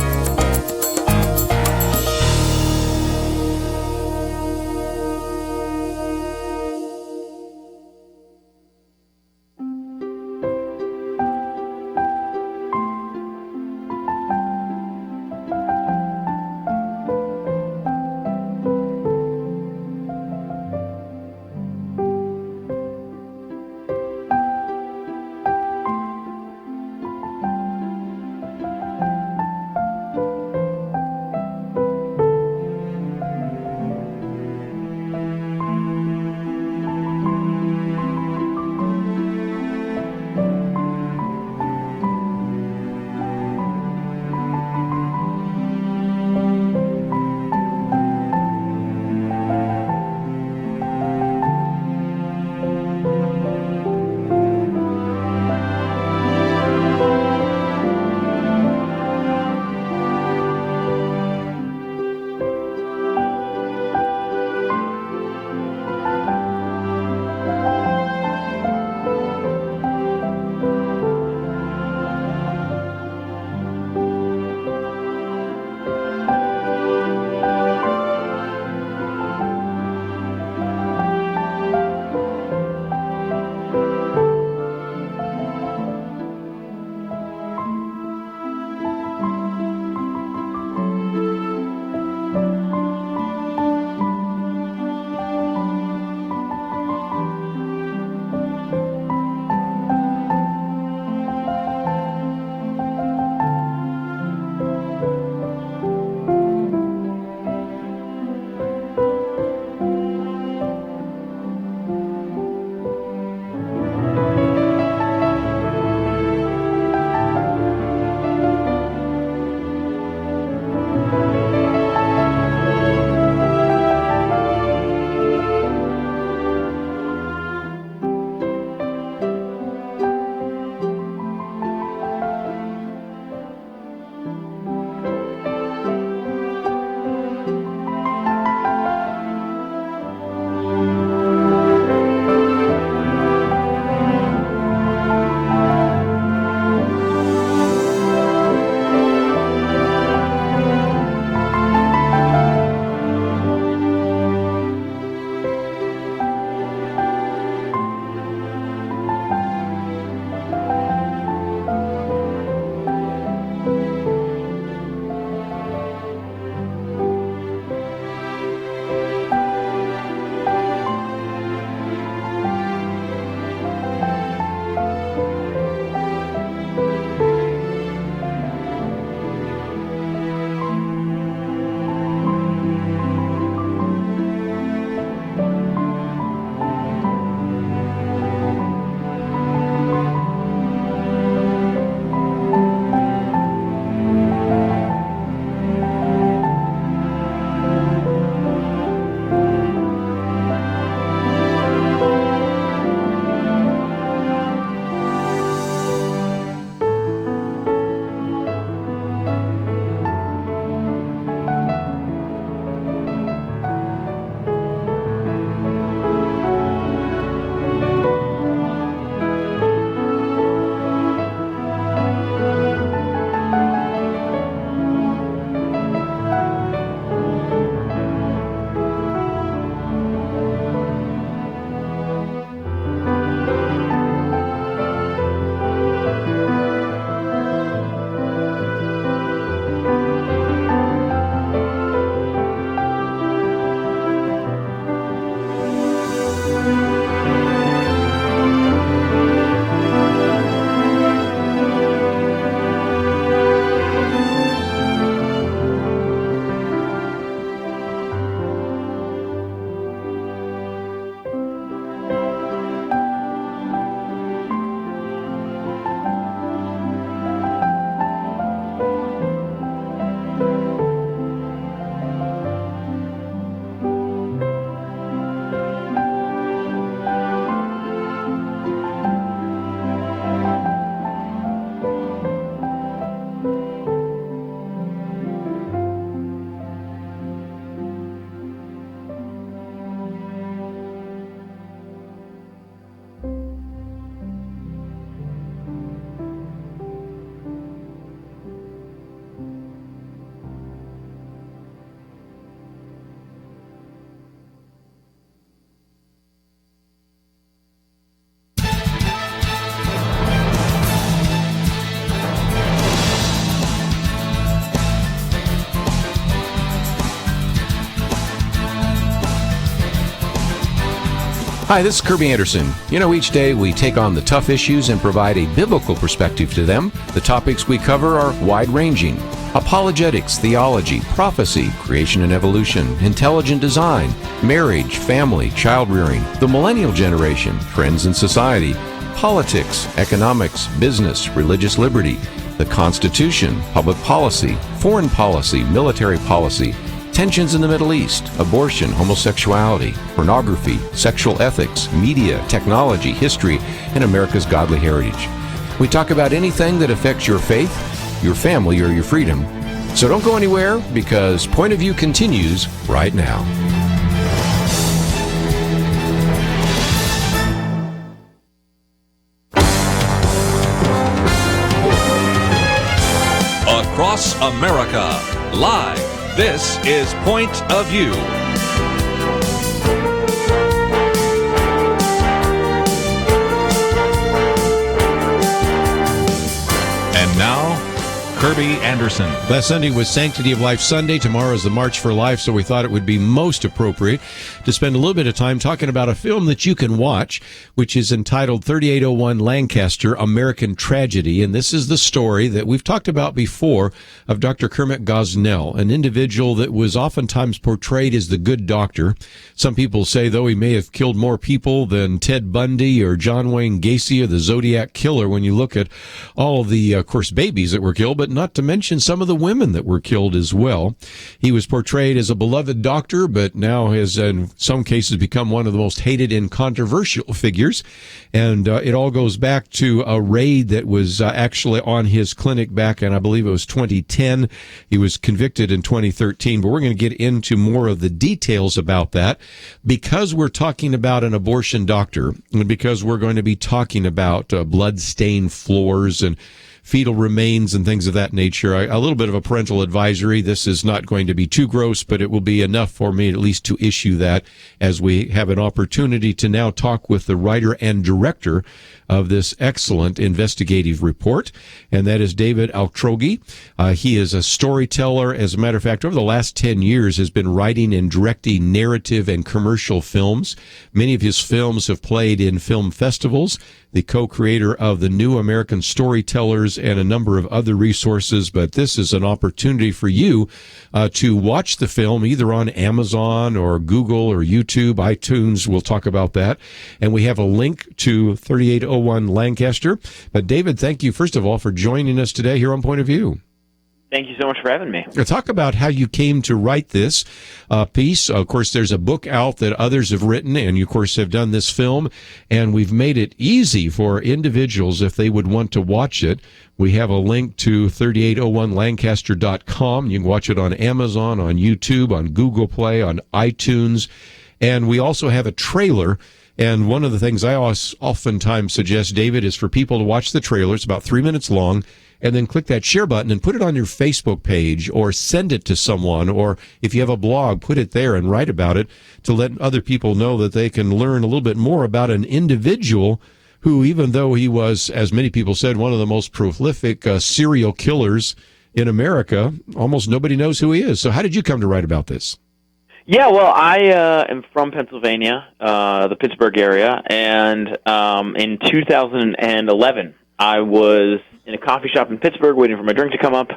Hi, this is Kirby Anderson. You know, each day we take on the tough issues and provide a biblical perspective to them. The topics we cover are wide-ranging. Apologetics, theology, prophecy, creation and evolution, intelligent design, marriage, family, child-rearing, the millennial generation, trends in society, politics, economics, business, religious liberty, the Constitution, public policy, foreign policy, military policy, tensions in the Middle East, abortion, homosexuality, pornography, sexual ethics, media, technology, history, and America's godly heritage. We talk about anything that affects your faith, your family, or your freedom. So don't go anywhere, because Point of View continues right now. Across America, live. This is Point of View. And now, Kerby Anderson. Last Sunday was Sanctity of Life Sunday. Tomorrow is the March for Life, so we thought it would be most appropriate to spend a little bit of time talking about a film that you can watch, which is entitled 3801 Lancaster, American Tragedy. And this is the story that we've talked about before of Dr. Kermit Gosnell, an individual that was oftentimes portrayed as the good doctor. Some people say, though, he may have killed more people than Ted Bundy or John Wayne Gacy or the Zodiac Killer when you look at all the, of course, babies that were killed, but not to mention some of the women that were killed as well. He was portrayed as a beloved doctor, but now has in some cases become one of the most hated and controversial figures. And it all goes back to a raid that was actually on his clinic back in, I believe it was 2010. He was convicted in 2013, but we're going to get into more of the details about that because we're talking about an abortion doctor and because we're going to be talking about blood-stained floors and fetal remains and things of that nature. A little bit of a parental advisory. This is not going to be too gross, but it will be enough for me at least to issue that as we have an opportunity to now talk with the writer and director of this excellent investigative report, and that is David Altrogge. He is a storyteller. As a matter of fact, over the last 10 years has been writing and directing narrative and commercial films. Many of his films have played in film festivals, the co-creator of the New American Storytellers and a number of other resources, but this is an opportunity for you to watch the film either on Amazon or Google or YouTube, iTunes. We'll talk about that. And we have a link to 3801 Lancaster. But David, thank you, first of all, for joining us today here on Point of View. Thank you so much for having me. Talk about how you came to write this piece. Of course, there's a book out that others have written, and you, of course, have done this film, and we've made it easy for individuals if they would want to watch it. We have a link to 3801lancaster.com. You can watch it on Amazon, on YouTube, on Google Play, on iTunes, and we also have a trailer. And one of the things I oftentimes suggest, David, is for people to watch the trailer. It's about 3 minutes long. And then click that share button and put it on your Facebook page or send it to someone. Or if you have a blog, put it there and write about it to let other people know that they can learn a little bit more about an individual who, even though he was, as many people said, one of the most prolific serial killers in America, almost nobody knows who he is. So how did you come to write about this? Yeah, well, I am from Pennsylvania, the Pittsburgh area, and in 2011, I was in a coffee shop in Pittsburgh waiting for my drink to come up,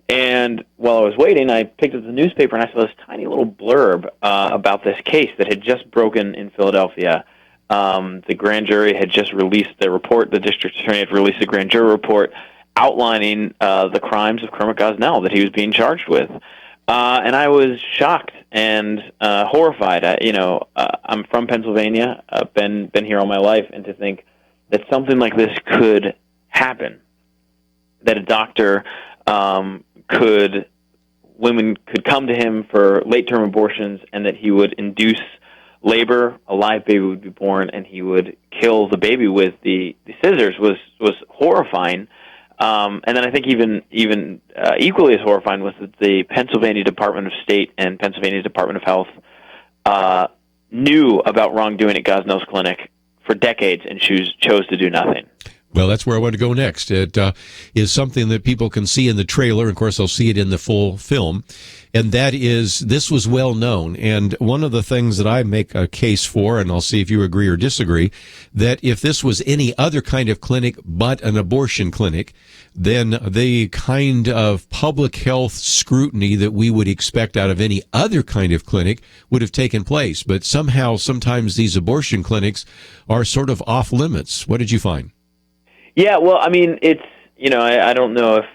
and while I was waiting, I picked up the newspaper and I saw this tiny little blurb about this case that had just broken in Philadelphia. The grand jury had just released their report. The district attorney had released a grand jury report outlining the crimes of Kermit Gosnell that he was being charged with. And I was shocked and horrified. I'm from Pennsylvania. I've been here all my life, and to think that something like this could happen, that a doctor women could come to him for late-term abortions, and that he would induce labor, a live baby would be born, and he would kill the baby with the scissors was horrifying. And then I think even equally as horrifying was that the Pennsylvania Department of State and Pennsylvania Department of Health knew about wrongdoing at Gosnell's clinic for decades and chose to do nothing. Well, that's where I want to go next. It is something that people can see in the trailer. Of course, they'll see it in the full film. And that is, this was well known. And one of the things that I make a case for, and I'll see if you agree or disagree, that if this was any other kind of clinic but an abortion clinic, then the kind of public health scrutiny that we would expect out of any other kind of clinic would have taken place. But somehow, sometimes these abortion clinics are sort of off limits. What did you find? Yeah, well, I mean, it's, I don't know if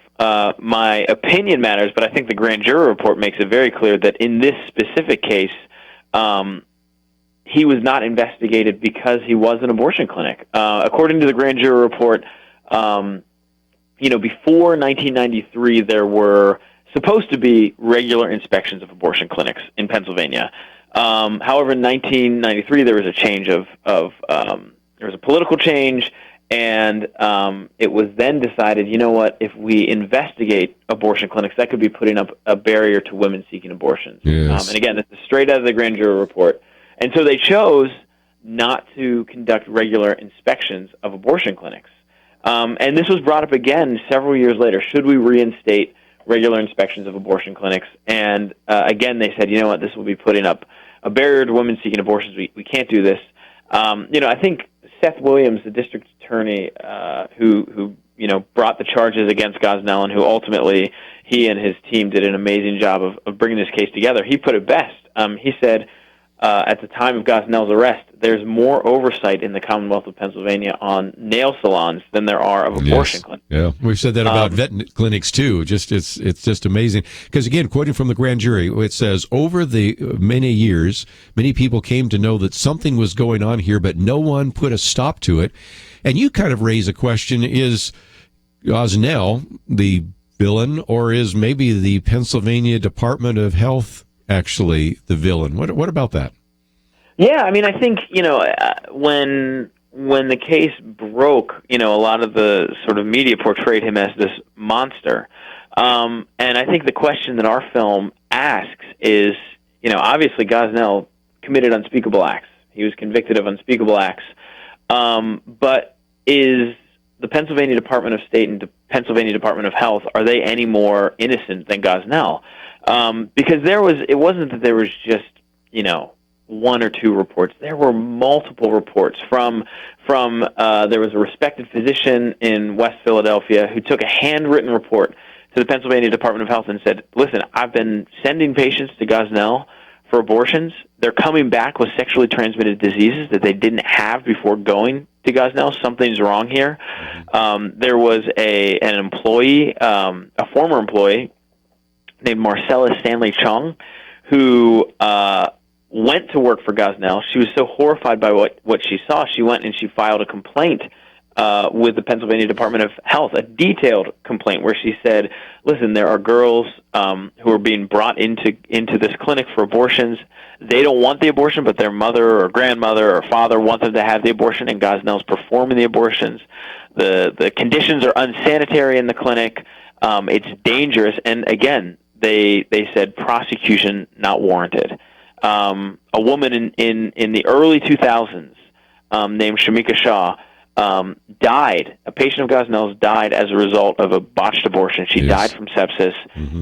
my opinion matters, but I think the grand jury report makes it very clear that in this specific case, he was not investigated because he was an abortion clinic. According to the grand jury report, before 1993, there were supposed to be regular inspections of abortion clinics in Pennsylvania. However, in 1993, there was a change there was a political change, and it was then decided, you know what, if we investigate abortion clinics, that could be putting up a barrier to women seeking abortions. Yes. And again, this is straight out of the grand jury report. And so they chose not to conduct regular inspections of abortion clinics. And this was brought up again several years later. Should we reinstate regular inspections of abortion clinics? And again, they said, you know what, this will be putting up a barrier to women seeking abortions. We can't do this. I think Seth Williams, the district attorney, who brought the charges against Gosnell, and who ultimately he and his team did an amazing job of bringing this case together. He put it best. He said, at the time of Gosnell's arrest, there's more oversight in the Commonwealth of Pennsylvania on nail salons than there are of abortion clinics. Yeah, we've said that about vet clinics too. It's just amazing. Because again, quoting from the grand jury, it says, over the many years, many people came to know that something was going on here, but no one put a stop to it. And you kind of raise a question: is Gosnell the villain, or is maybe the Pennsylvania Department of Health actually the villain? What about that? Yeah, I mean, I think, when the case broke, a lot of the sort of media portrayed him as this monster. And I think the question that our film asks is, obviously Gosnell committed unspeakable acts. He was convicted of unspeakable acts. But is the Pennsylvania Department of State and the Pennsylvania Department of Health, are they any more innocent than Gosnell? Because it wasn't that there was just, one or two reports. There were multiple reports from there was a respected physician in West Philadelphia who took a handwritten report to the Pennsylvania Department of Health and said, listen, I've been sending patients to Gosnell for abortions. They're coming back with sexually transmitted diseases that they didn't have before going to Gosnell. Something's wrong here. There was an employee, a former employee named Marcella Stanley Chung, who went to work for Gosnell. She was so horrified by what she saw, she went and she filed a complaint with the Pennsylvania Department of Health, a detailed complaint where she said, listen, there are girls who are being brought into this clinic for abortions. They don't want the abortion, but their mother or grandmother or father want them to have the abortion, and Gosnell's performing the abortions. The conditions are unsanitary in the clinic. It's dangerous. And again, they said prosecution not warranted. A woman in the early 2000s named Shamika Shah died. A patient of Gosnell's died as a result of a botched abortion. She died from sepsis.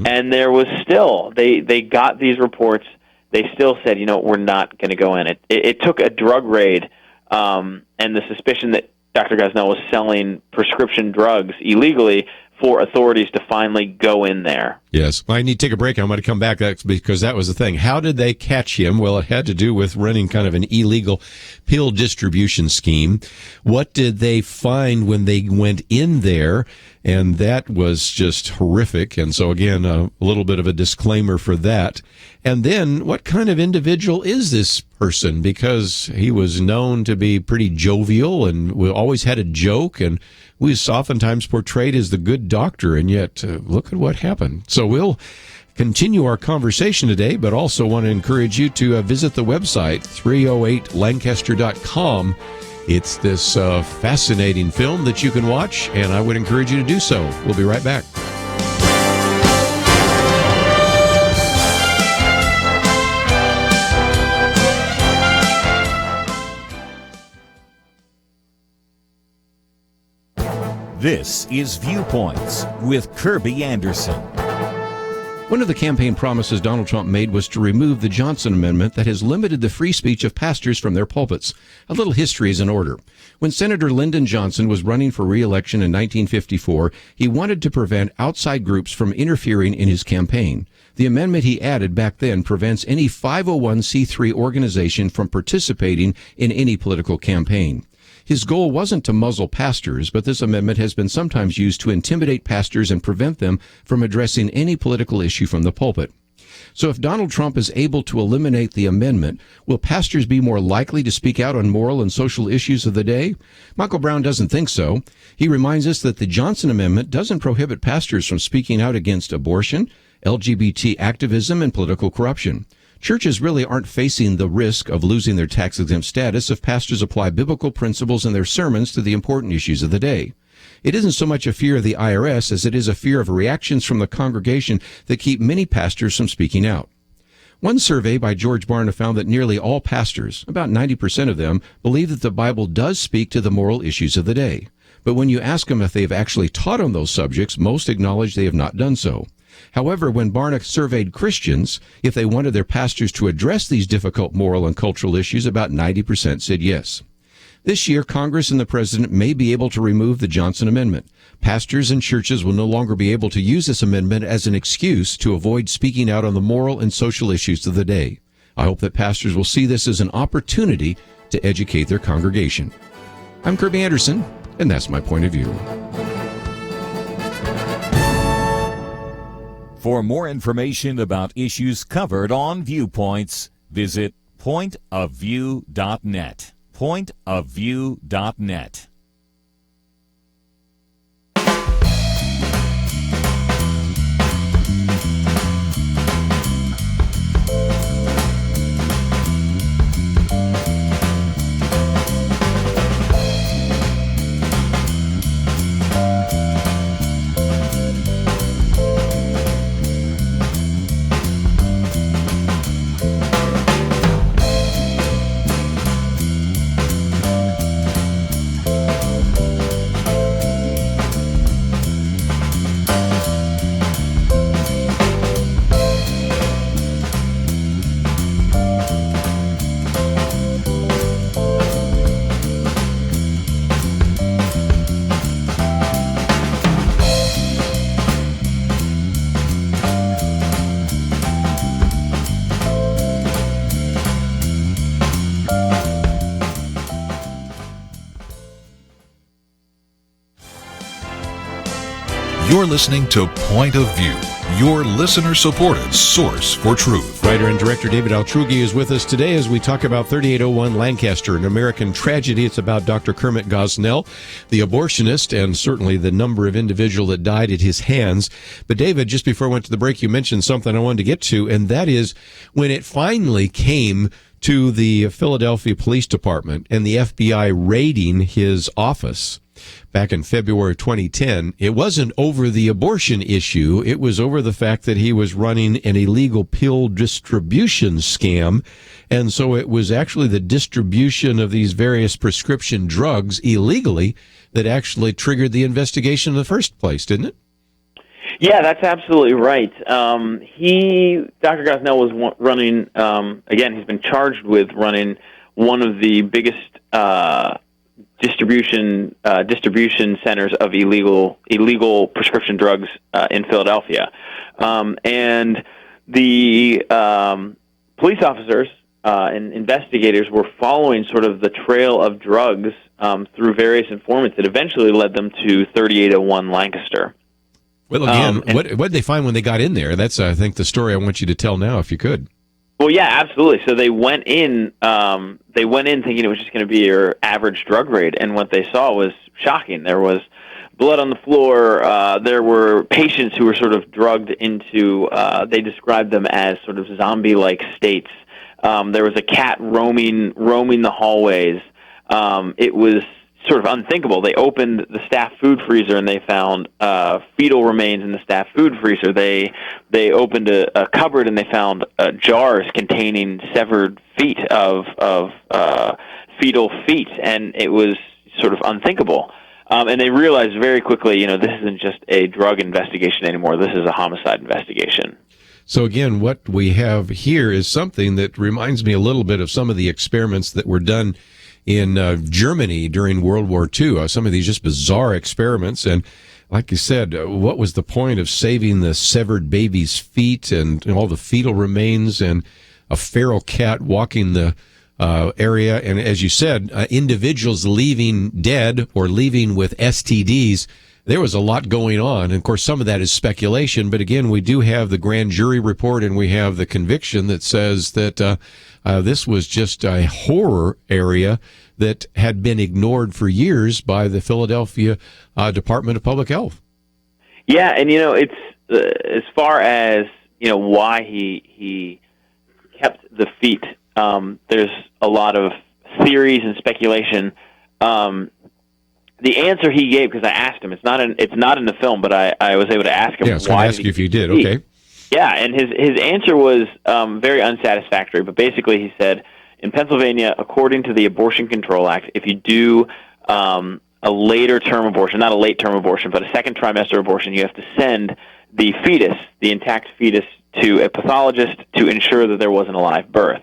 And there was still, they got these reports. They still said, we're not going to go in. It took a drug raid and the suspicion that Dr. Gosnell was selling prescription drugs illegally for authorities to finally go in there. Yes. I need to take a break. I'm going to come back because that was the thing. How did they catch him? Well, it had to do with running kind of an illegal pill distribution scheme. What did they find when they went in there? And that was just horrific. And so, again, a little bit of a disclaimer for that. And then, what kind of individual is this person? Because he was known to be pretty jovial and we always had a joke, and was oftentimes portrayed as the good doctor, and yet look at what happened. So we'll continue our conversation today, but also want to encourage you to visit the website, 308lancaster.com. It's this fascinating film that you can watch, and I would encourage you to do so. We'll be right back. This is Viewpoints with Kerby Anderson. One of the campaign promises Donald Trump made was to remove the Johnson Amendment that has limited the free speech of pastors from their pulpits. A little history is in order. When Senator Lyndon Johnson was running for re-election in 1954, he wanted to prevent outside groups from interfering in his campaign. The amendment he added back then prevents any 501c3 organization from participating in any political campaign. His goal wasn't to muzzle pastors, but this amendment has been sometimes used to intimidate pastors and prevent them from addressing any political issue from the pulpit. So if Donald Trump is able to eliminate the amendment, will pastors be more likely to speak out on moral and social issues of the day? Michael Brown doesn't think so. He reminds us that the Johnson Amendment doesn't prohibit pastors from speaking out against abortion, LGBT activism, and political corruption. Churches really aren't facing the risk of losing their tax-exempt status if pastors apply biblical principles in their sermons to the important issues of the day. It isn't so much a fear of the IRS as it is a fear of reactions from the congregation that keep many pastors from speaking out. One survey by George Barna found that nearly all pastors, about 90% of them, believe that the Bible does speak to the moral issues of the day. But when you ask them if they've actually taught on those subjects, most acknowledge they have not done so. However, when Barna surveyed Christians, if they wanted their pastors to address these difficult moral and cultural issues, about 90% said yes. This year, Congress and the President may be able to remove the Johnson Amendment. Pastors and churches will no longer be able to use this amendment as an excuse to avoid speaking out on the moral and social issues of the day. I hope that pastors will see this as an opportunity to educate their congregation. I'm Kerby Anderson, and that's my point of view. For more information about issues covered on Viewpoints, visit pointofview.net. Pointofview.net. You're listening to Point of View, your listener-supported source for truth. Writer and director David Altrogge is with us today as we talk about 3801 Lancaster, an American tragedy. It's about Dr. Kermit Gosnell, the abortionist, and certainly the number of individuals that died at his hands. But David, just before I went to the break, you mentioned something I wanted to get to, and that is when it finally came to the Philadelphia Police Department and the FBI raiding his office back in February 2010, it wasn't over the abortion issue. It was over the fact that he was running an illegal pill distribution scam. And so it was actually the distribution of these various prescription drugs illegally that actually triggered the investigation in the first place, didn't it? Yeah, that's absolutely right. Dr. Gosnell was running, again, he's been charged with running one of the biggest distribution centers of illegal prescription drugs in Philadelphia, and the police officers and investigators were following sort of the trail of drugs through various informants that eventually led them to 3801 Lancaster. Well, again, what did they find when they got in there? That's, I think, the story I want you to tell now, if you could. Well, yeah, absolutely. So they went in thinking it was just going to be your average drug raid, and what they saw was shocking. There was blood on the floor. There were patients who were sort of drugged into, they described them as sort of zombie-like states. There was a cat roaming the hallways. It was sort of unthinkable. They opened the staff food freezer and they found fetal remains in the staff food freezer. They opened a cupboard and they found jars containing severed feet of fetal feet, and it was sort of unthinkable. And they realized very quickly, this isn't just a drug investigation anymore. This is a homicide investigation. So again, what we have here is something that reminds me a little bit of some of the experiments that were done in Germany during World War II. Some of these just bizarre experiments. And like you said, what was the point of saving the severed baby's feet and all the fetal remains and a feral cat walking the area? And as you said, individuals leaving dead or leaving with STDs. There was a lot going on. And of course, some of that is speculation. But again, we do have the grand jury report and we have the conviction that says that this was just a horror area that had been ignored for years by the Philadelphia Department of Public Health. Yeah, and it's as far as why he kept the feet. There's a lot of theories and speculation. The answer he gave, because I asked him, it's not in the film, but I was able to ask him. Yeah, I was going to ask you if you did. Okay. Yeah, and his answer was very unsatisfactory. But basically, he said, in Pennsylvania, according to the Abortion Control Act, if you do a later term abortion, not a late term abortion, but a second trimester abortion, you have to send the fetus, the intact fetus, to a pathologist to ensure that there wasn't a live birth.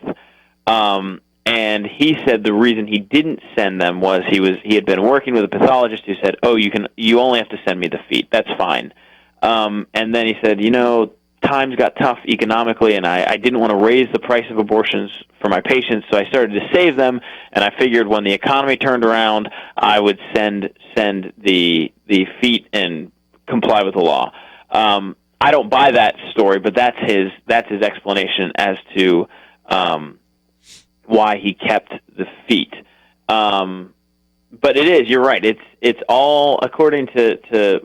And he said the reason he didn't send them was he had been working with a pathologist who said, "Oh, you only have to send me the feet. That's fine." And then he said, times got tough economically, and I didn't want to raise the price of abortions for my patients, so I started to save them. And I figured when the economy turned around, I would send the feet and comply with the law. I don't buy that story, but that's his explanation as to why he kept the feet. But it is, you're right. It's all according to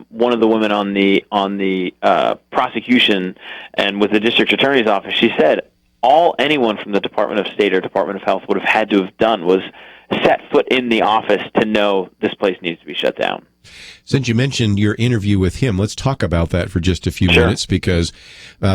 one of the women on the prosecution and with the district attorney's office. She said all anyone from the Department of State or Department of Health would have had to have done was set foot in the office to know this place needs to be shut down. Since you mentioned your interview with him, let's talk about that for just a few minutes, because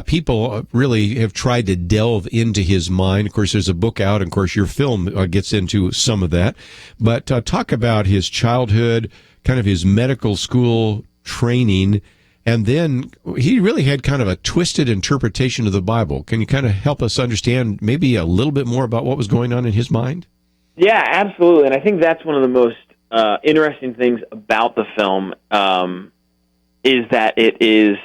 people really have tried to delve into his mind. Of course, there's a book out, and of course, your film gets into some of that. But talk about his childhood, kind of his medical school training, and then he really had kind of a twisted interpretation of the Bible. Can you kind of help us understand maybe a little bit more about what was going on in his mind? Yeah, absolutely. And I think that's one of the most interesting things about the film is that it's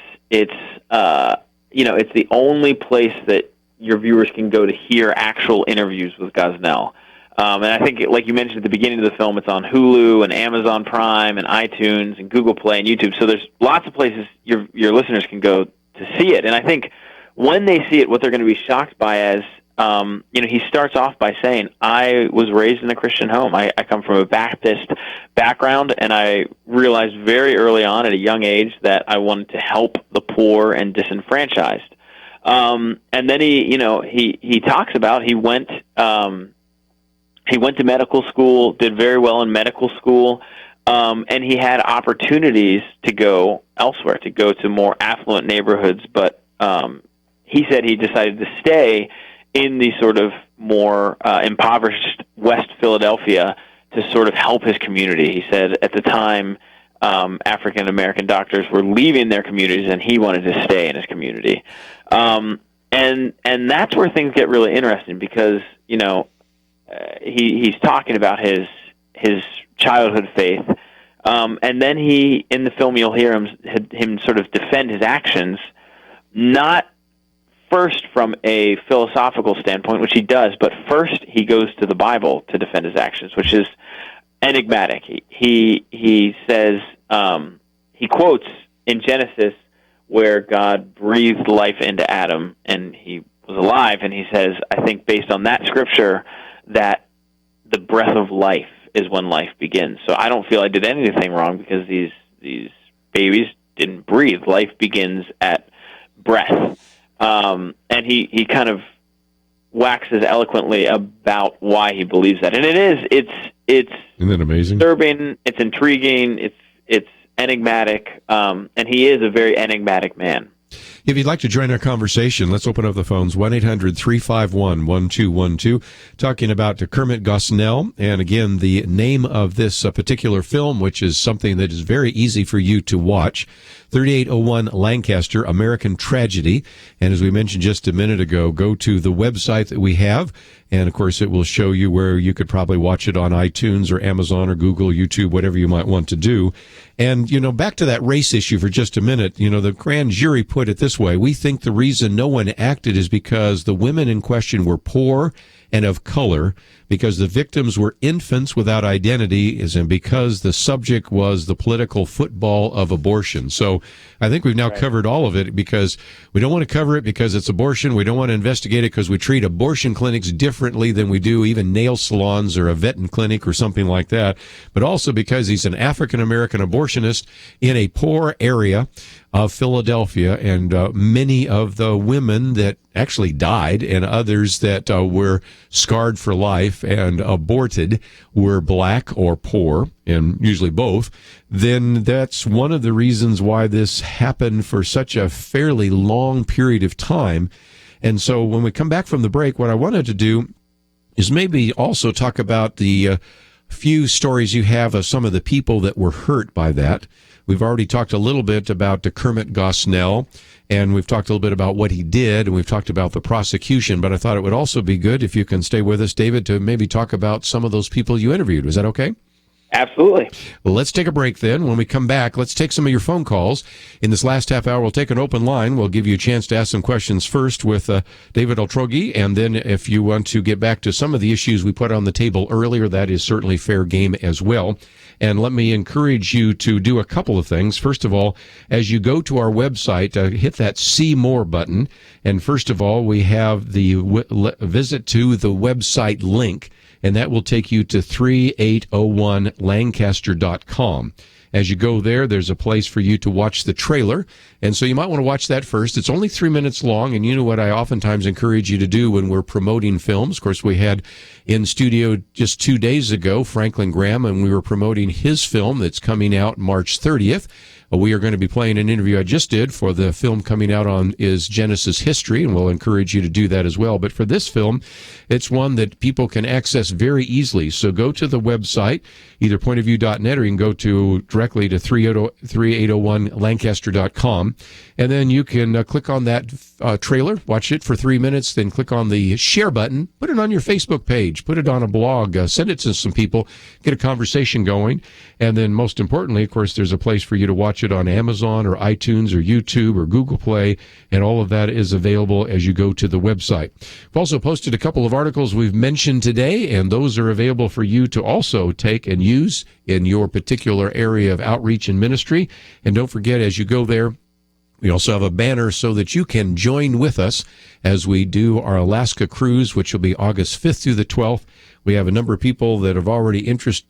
the only place that your viewers can go to hear actual interviews with Gosnell. And I think, like you mentioned at the beginning of the film, it's on Hulu and Amazon Prime and iTunes and Google Play and YouTube. So there's lots of places your listeners can go to see it. And I think when they see it, what they're going to be shocked by is, he starts off by saying, I was raised in a Christian home. I come from a Baptist background, and I realized very early on at a young age that I wanted to help the poor and disenfranchised. And then he talks about he went to medical school, did very well in medical school, and he had opportunities to go elsewhere, to go to more affluent neighborhoods, but he said he decided to stay in the sort of more impoverished West Philadelphia to sort of help his community. He said at the time African-American doctors were leaving their communities, and he wanted to stay in his community. And that's where things get really interesting, because he's talking about his childhood faith, and then in the film you'll hear him sort of defend his actions, not first from a philosophical standpoint, which he does, but first he goes to the Bible to defend his actions, which is enigmatic. He says, he quotes in Genesis where God breathed life into Adam and he was alive, and he says, I think based on that scripture that the breath of life is when life begins. So I don't feel I did anything wrong because these babies didn't breathe. Life begins at breath. And he kind of waxes eloquently about why he believes that. And it's isn't that amazing? Disturbing, it's intriguing, it's enigmatic, and he is a very enigmatic man. If you'd like to join our conversation, let's open up the phones, 1-800-351-1212, talking about Kermit Gosnell. And again, the name of this particular film, which is something that is very easy for you to watch, 3801 Lancaster, American Tragedy. And as we mentioned just a minute ago, go to the website that we have. And, of course, it will show you where you could probably watch it on iTunes or Amazon or Google, YouTube, whatever you might want to do. And, back to that race issue for just a minute, the grand jury put it this way. We think the reason no one acted is because the women in question were poor and of color, because the victims were infants without identity, and because the subject was the political football of abortion. So I think we've now covered all of it, because we don't want to cover it because it's abortion. We don't want to investigate it because we treat abortion clinics differently than we do even nail salons or a veterinary clinic or something like that, but also because he's an African-American abortionist in a poor area of Philadelphia, and many of the women that actually died and others that were scarred for life and aborted were black or poor, and usually both. Then that's one of the reasons why this happened for such a fairly long period of time. And so when we come back from the break, what I wanted to do is maybe also talk about the few stories you have of some of the people that were hurt by that. We've already talked a little bit about Kermit Gosnell, and we've talked a little bit about what he did, and we've talked about the prosecution, but I thought it would also be good if you can stay with us, David, to maybe talk about some of those people you interviewed. Is that okay? Absolutely. Well, let's take a break then. When we come back, let's take some of your phone calls. In this last half hour, we'll take an open line. We'll give you a chance to ask some questions first with David Altrogge, and then if you want to get back to some of the issues we put on the table earlier, that is certainly fair game as well. And let me encourage you to do a couple of things. First of all, as you go to our website, hit that See More button. And first of all, we have the visit to the website link, and that will take you to 3801lancaster.com. As you go there, there's a place for you to watch the trailer, and so you might want to watch that first. It's only 3 minutes long, and you know what I oftentimes encourage you to do when we're promoting films. Of course, we had in studio just 2 days ago Franklin Graham, and we were promoting his film that's coming out March 30th. We are going to be playing an interview I just did for the film coming out on is Genesis History, and we'll encourage you to do that as well. But for this film, it's one that people can access very easily. So go to the website, either pointofview.net, or you can go to directly to 3801lancaster.com, and then you can click on that trailer, watch it for 3 minutes, then click on the share button, put it on your Facebook page, put it on a blog, send it to some people, get a conversation going, and then most importantly, of course, there's a place for you to watch it on Amazon or iTunes or YouTube or Google Play, and all of that is available as you go to the website. We've also posted a couple of articles we've mentioned today, and those are available for you to also take and use in your particular area of outreach and ministry. And don't forget, as you go there, we also have a banner so that you can join with us as we do our Alaska cruise, which will be August 5th through the 12th. We have a number of people that have already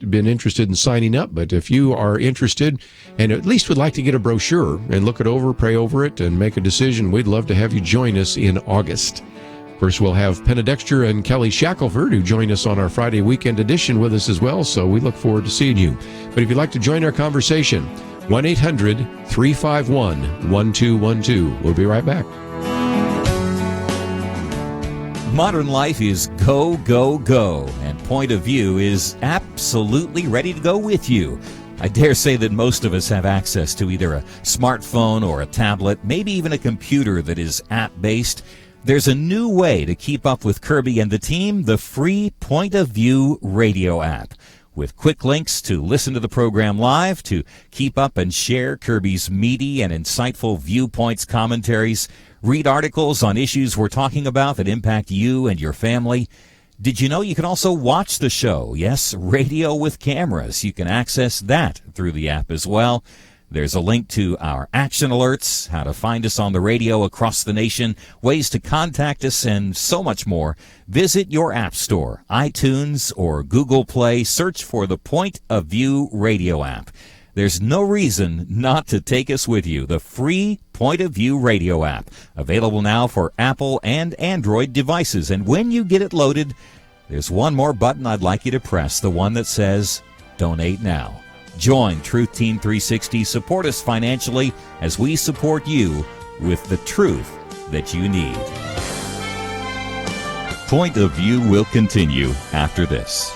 been interested in signing up, but if you are interested and at least would like to get a brochure and look it over, pray over it, and make a decision, we'd love to have you join us in August. Of course, we'll have Penna Dexter and Kelly Shackelford, who join us on our Friday weekend edition, with us as well, so we look forward to seeing you. But if you'd like to join our conversation, 1-800-351-1212. We'll be right back. Modern life is go, go, go, and Point of View is absolutely ready to go with you. I dare say that most of us have access to either a smartphone or a tablet, maybe even a computer that is app-based. There's a new way to keep up with Kerby and the team, the free Point of View radio app. With quick links to listen to the program live, to keep up and share Kerby's meaty and insightful viewpoints, commentaries, read articles on issues we're talking about that impact you and your family. Did you know you can also watch the show? Yes, radio with cameras. You can access that through the app as well. There's a link to our action alerts, how to find us on the radio across the nation, ways to contact us, and so much more. Visit your app store, iTunes or Google Play. Search for the Point of View radio app. There's no reason not to take us with you. The free Point of View radio app, available now for Apple and Android devices. And when you get it loaded, there's one more button I'd like you to press, the one that says Donate Now. Join Truth Team 360. Support us financially as we support you with the truth that you need. Point of View will continue after this.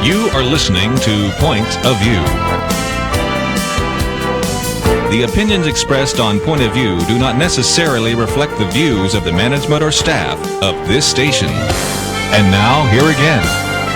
You are listening to Point of View. The opinions expressed on Point of View do not necessarily reflect the views of the management or staff of this station. And now, here again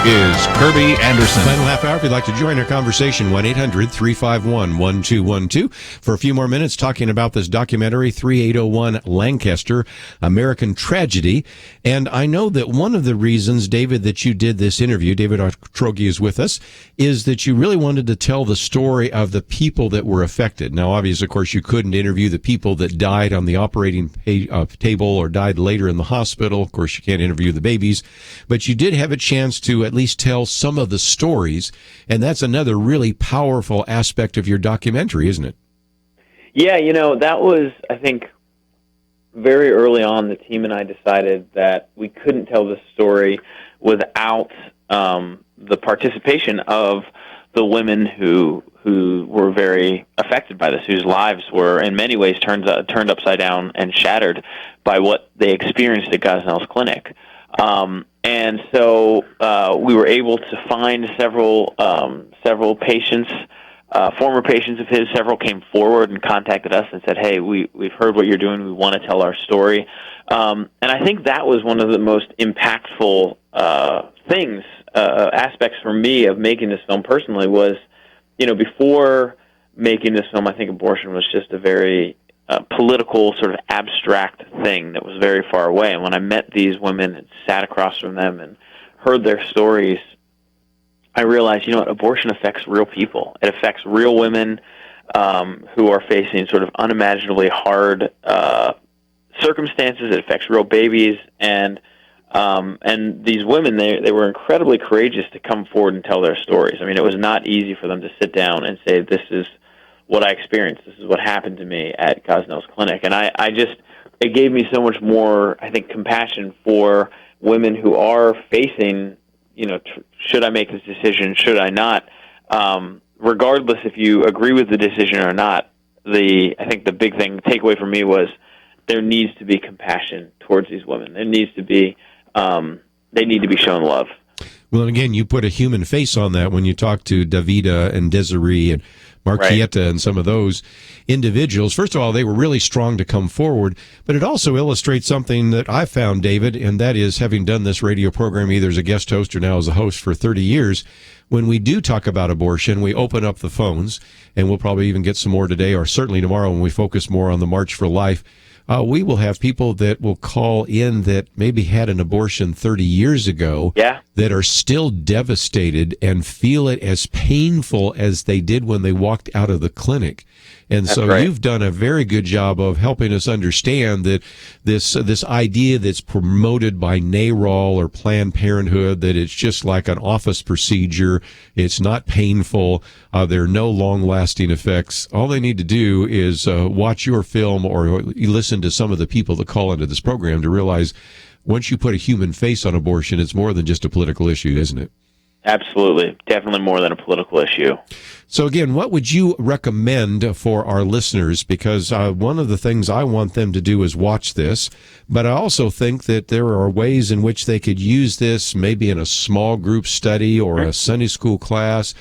is Kerby Anderson. Final half hour. If you'd like to join our conversation, 1-800-351-1212. For a few more minutes, talking about this documentary, 3801 Lancaster, American Tragedy. And I know that one of the reasons, David, that you did this interview, David Altrogge is with us, is that you really wanted to tell the story of the people that were affected. Now, obviously, of course, you couldn't interview the people that died on the operating table or died later in the hospital. Of course, you can't interview the babies. But you did have a chance to at least tell some of the stories. And that's another really powerful aspect of your documentary, isn't it? Yeah, that was, I think, very early on, the team and I decided that we couldn't tell this story without the participation of the women who were very affected by this, whose lives were in many ways turned upside down and shattered by what they experienced at Gosnell's clinic. And so we were able to find several patients, former patients of his. Several came forward and contacted us and said, "Hey, we've heard what you're doing. We want to tell our story." And I think that was one of the most impactful aspects for me of making this film personally was, before making this film, I think abortion was just a very political, sort of abstract thing that was very far away. And when I met these women and sat across from them and heard their stories, I realized, abortion affects real people. It affects real women who are facing sort of unimaginably hard circumstances. It affects real babies, and these women, they were incredibly courageous to come forward and tell their stories. I mean, it was not easy for them to sit down and say, "This is what I experienced. This is what happened to me at Gosnell's clinic." And it gave me so much more, I think, compassion for women who are facing, should I make this decision? Should I not? Regardless if you agree with the decision or not, I think the big takeaway for me was there needs to be compassion towards these women. There needs to be, they need to be shown love. Well, and again, you put a human face on that when you talk to Davida and Desiree and Marquietta and some of those individuals. First of all, they were really strong to come forward, but it also illustrates something that I found, David, and that is, having done this radio program either as a guest host or now as a host for 30 years, when we do talk about abortion, we open up the phones, and we'll probably even get some more today or certainly tomorrow when we focus more on the March for Life. We will have people that will call in that maybe had an abortion 30 years ago that are still devastated and feel it as painful as they did when they walked out of the clinic. And That's so right. You've done a very good job of helping us understand that this idea that's promoted by NARAL or Planned Parenthood, that it's just like an office procedure, it's not painful, there are no long-lasting effects. All they need to do is watch your film or listen to some of the people that call into this program to realize once you put a human face on abortion, it's more than just a political issue, isn't it? Absolutely. Definitely more than a political issue. So again, what would you recommend for our listeners? Because one of the things I want them to do is watch this, but I also think that there are ways in which they could use this maybe in a small group study or a Sunday school class.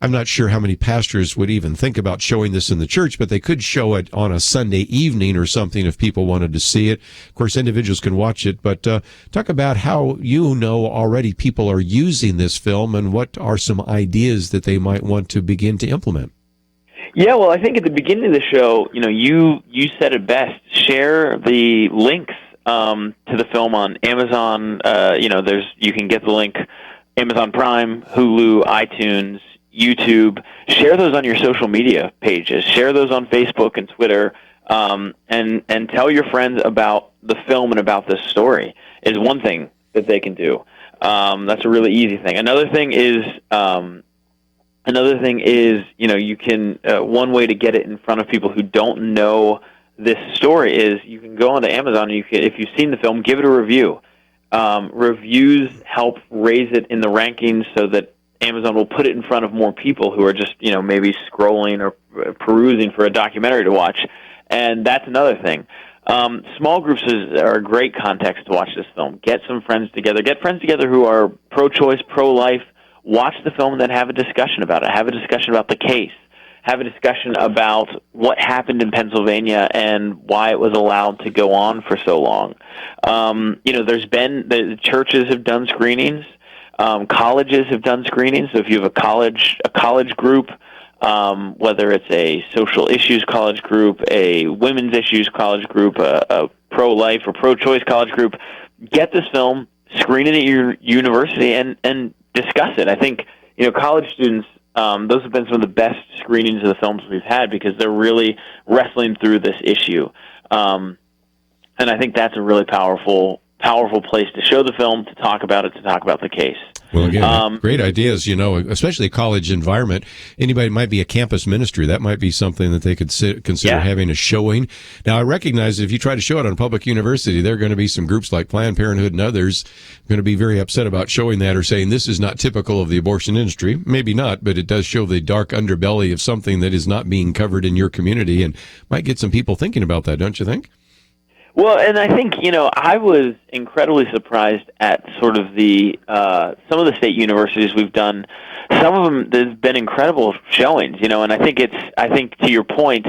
I'm not sure how many pastors would even think about showing this in the church, but they could show it on a Sunday evening or something if people wanted to see it. Of course, individuals can watch it, but talk about how already people are using this film and what are some ideas that they might want to begin to implement. Yeah, well, I think at the beginning of the show, you said it best. Share the links to the film on Amazon. You can get the link, Amazon Prime, Hulu, iTunes, YouTube. Share those on your social media pages. Share those on Facebook and Twitter, and tell your friends about the film and about this story is one thing that they can do. That's a really easy thing. Another thing is, you can one way to get it in front of people who don't know this story is you can go onto Amazon and if you've seen the film, give it a review. Reviews help raise it in the rankings so that Amazon will put it in front of more people who are just, maybe scrolling or perusing for a documentary to watch. And that's another thing. Small groups are a great context to watch this film. Get some friends together. Get friends together who are pro-choice, pro-life. Watch the film and then have a discussion about it. Have a discussion about the case. Have a discussion about what happened in Pennsylvania and why it was allowed to go on for so long. The churches have done screenings. Colleges have done screenings. So if you have a college group, whether it's a social issues college group, a women's issues college group, a pro-life or pro-choice college group, get this film, screen it at your university, and discuss it. I think college students, those have been some of the best screenings of the films we've had because they're really wrestling through this issue, and I think that's a really powerful place to show the film, to talk about it, to talk about the case. Well, again, great ideas, especially a college environment. Anybody might be a campus ministry. That might be something that they could consider having a showing. Now, I recognize that if you try to show it on a public university, there are going to be some groups like Planned Parenthood and others going to be very upset about showing that or saying this is not typical of the abortion industry. Maybe not, but it does show the dark underbelly of something that is not being covered in your community and might get some people thinking about that, don't you think? Well, and I think, I was incredibly surprised at sort of the some of the state universities we've done. Some of them, there's been incredible showings, and I think to your point,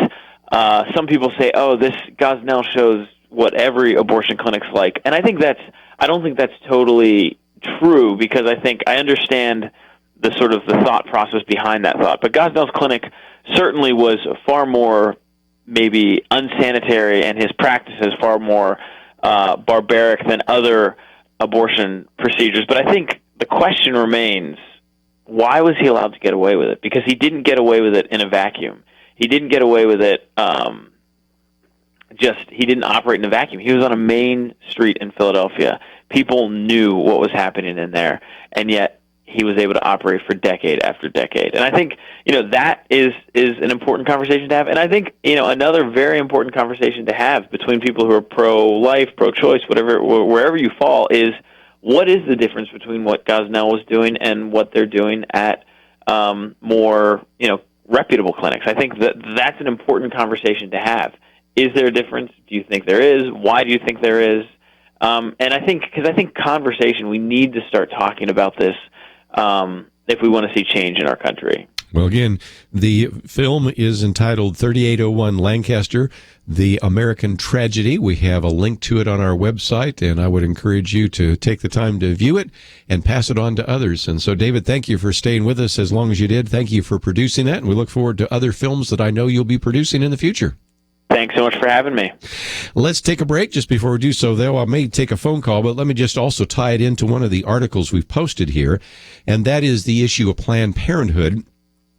some people say, oh, this Gosnell shows what every abortion clinic's like. And I don't think that's totally true, because I understand the sort of the thought process behind that thought. But Gosnell's clinic certainly was far more maybe unsanitary, and his practice is far more barbaric than other abortion procedures. But I think the question remains, why was he allowed to get away with it? Because he didn't get away with it in a vacuum. He didn't get away with it he didn't operate in a vacuum. He was on a main street in Philadelphia. People knew what was happening in there, and yet he was able to operate for decade after decade. And I think, that is an important conversation to have. And I think, another very important conversation to have between people who are pro-life, pro-choice, wherever you fall, is what is the difference between what Gosnell was doing and what they're doing at more, reputable clinics? I think that's an important conversation to have. Is there a difference? Do you think there is? Why do you think there is? And I think conversation, we need to start talking about this if we want to see change in our country. Well, again, the film is entitled 3801 Lancaster, The American Tragedy. We have a link to it on our website, and I would encourage you to take the time to view it and pass it on to others. And so, David, thank you for staying with us as long as you did. Thank you for producing that, and we look forward to other films that I know you'll be producing in the future. Thanks so much for having me. Let's take a break. Just before we do so, though, I may take a phone call, but let me just also tie it into one of the articles we've posted here, and that is the issue of Planned Parenthood.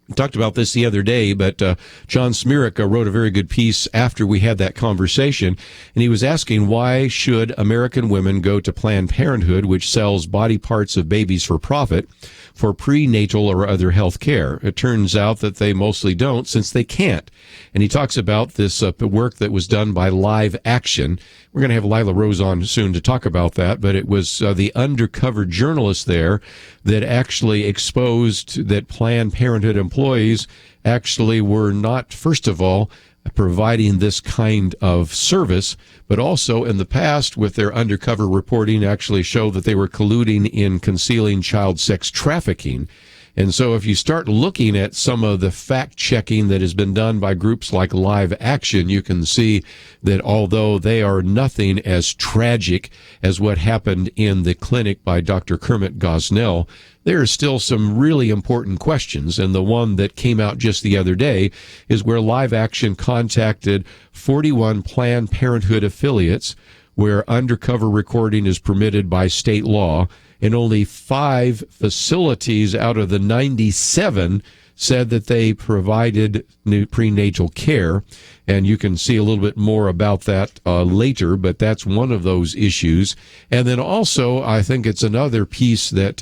We talked about this the other day, but John Smirek wrote a very good piece after we had that conversation, and he was asking, why should American women go to Planned Parenthood, which sells body parts of babies for profit, for prenatal or other health care? It turns out that they mostly don't, since they can't. And he talks about this work that was done by Live Action. We're going to have Lila Rose on soon to talk about that, but it was the undercover journalist there that actually exposed that Planned Parenthood employees actually were not, first of all, providing this kind of service, but also in the past with their undercover reporting actually showed that they were colluding in concealing child sex trafficking. And so if you start looking at some of the fact-checking that has been done by groups like Live Action, you can see that although they are nothing as tragic as what happened in the clinic by Dr. Kermit Gosnell, there are still some really important questions. And the one that came out just the other day is where Live Action contacted 41 Planned Parenthood affiliates where undercover recording is permitted by state law, and only 5 facilities out of the 97 said that they provided prenatal care. And you can see a little bit more about that later, but that's one of those issues. And then also, I think it's another piece that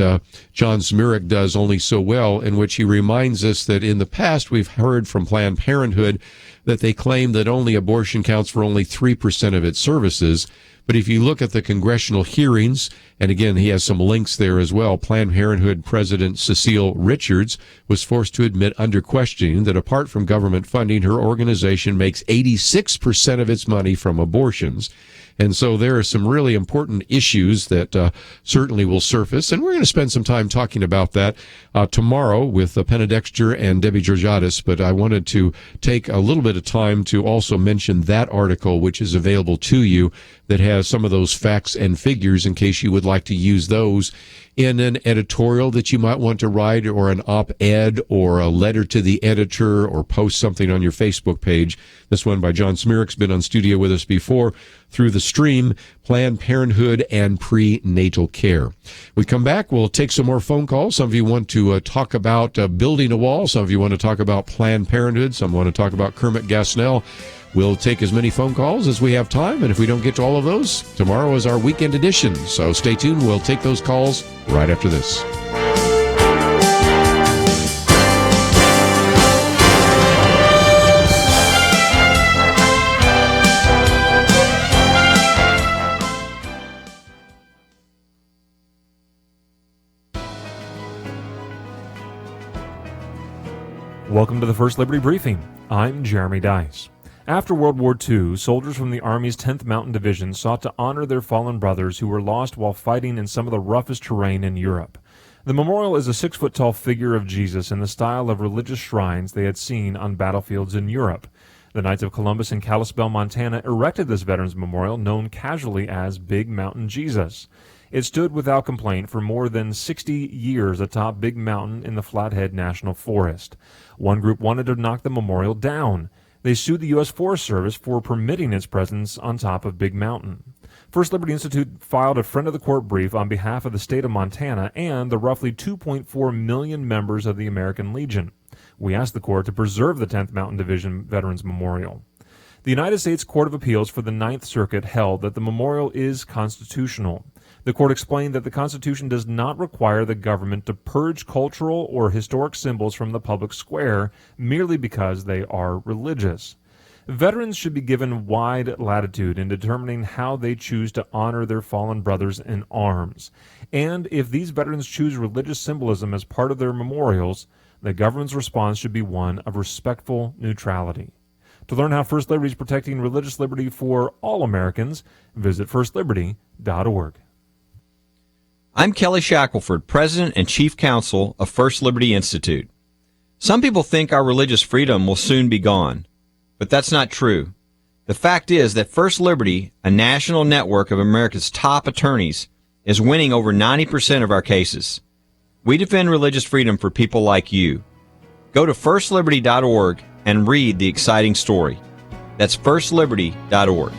John Smirek does only so well, in which he reminds us that in the past we've heard from Planned Parenthood that they claim that only abortion counts for only 3% of its services. But if you look at the congressional hearings, and again, he has some links there as well, Planned Parenthood President Cecile Richards was forced to admit under questioning that apart from government funding, her organization makes 86% of its money from abortions. And so there are some really important issues that certainly will surface, and we're going to spend some time talking about that tomorrow with Penna Dexter and Debbie Georgiadis. But I wanted to take a little bit of time to also mention that article, which is available to you, that has some of those facts and figures in case you would like to use those in an editorial that you might want to write, or an op-ed, or a letter to the editor, or post something on your Facebook page. This one by John Smirek's been on studio with us before through the stream, Planned Parenthood and Prenatal Care. We come back, we'll take some more phone calls. Some of you want to talk about building a wall. Some of you want to talk about Planned Parenthood. Some want to talk about Kermit Gosnell. We'll take as many phone calls as we have time, and if we don't get to all of those, tomorrow is our weekend edition. So stay tuned. We'll take those calls right after this. Welcome to the First Liberty Briefing. I'm Jeremy Dice. After World War II, soldiers from the Army's 10th Mountain Division sought to honor their fallen brothers who were lost while fighting in some of the roughest terrain in Europe. The memorial is a 6-foot-tall figure of Jesus in the style of religious shrines they had seen on battlefields in Europe. The Knights of Columbus in Kalispell, Montana erected this Veterans Memorial known casually as Big Mountain Jesus. It stood without complaint for more than 60 years atop Big Mountain in the Flathead National Forest. One group wanted to knock the memorial down. They sued the U.S. Forest Service for permitting its presence on top of Big Mountain. First Liberty Institute filed a friend of the court brief on behalf of the state of Montana and the roughly 2.4 million members of the American Legion. We asked the court to preserve the 10th Mountain Division Veterans Memorial. The United States Court of Appeals for the Ninth Circuit held that the memorial is constitutional. The court explained that the Constitution does not require the government to purge cultural or historic symbols from the public square merely because they are religious. Veterans should be given wide latitude in determining how they choose to honor their fallen brothers in arms. And if these veterans choose religious symbolism as part of their memorials, the government's response should be one of respectful neutrality. To learn how First Liberty is protecting religious liberty for all Americans, visit firstliberty.org. I'm Kelly Shackelford, President and Chief Counsel of First Liberty Institute. Some people think our religious freedom will soon be gone, but that's not true. The fact is that First Liberty, a national network of America's top attorneys, is winning over 90% of our cases. We defend religious freedom for people like you. Go to firstliberty.org and read the exciting story. That's firstliberty.org.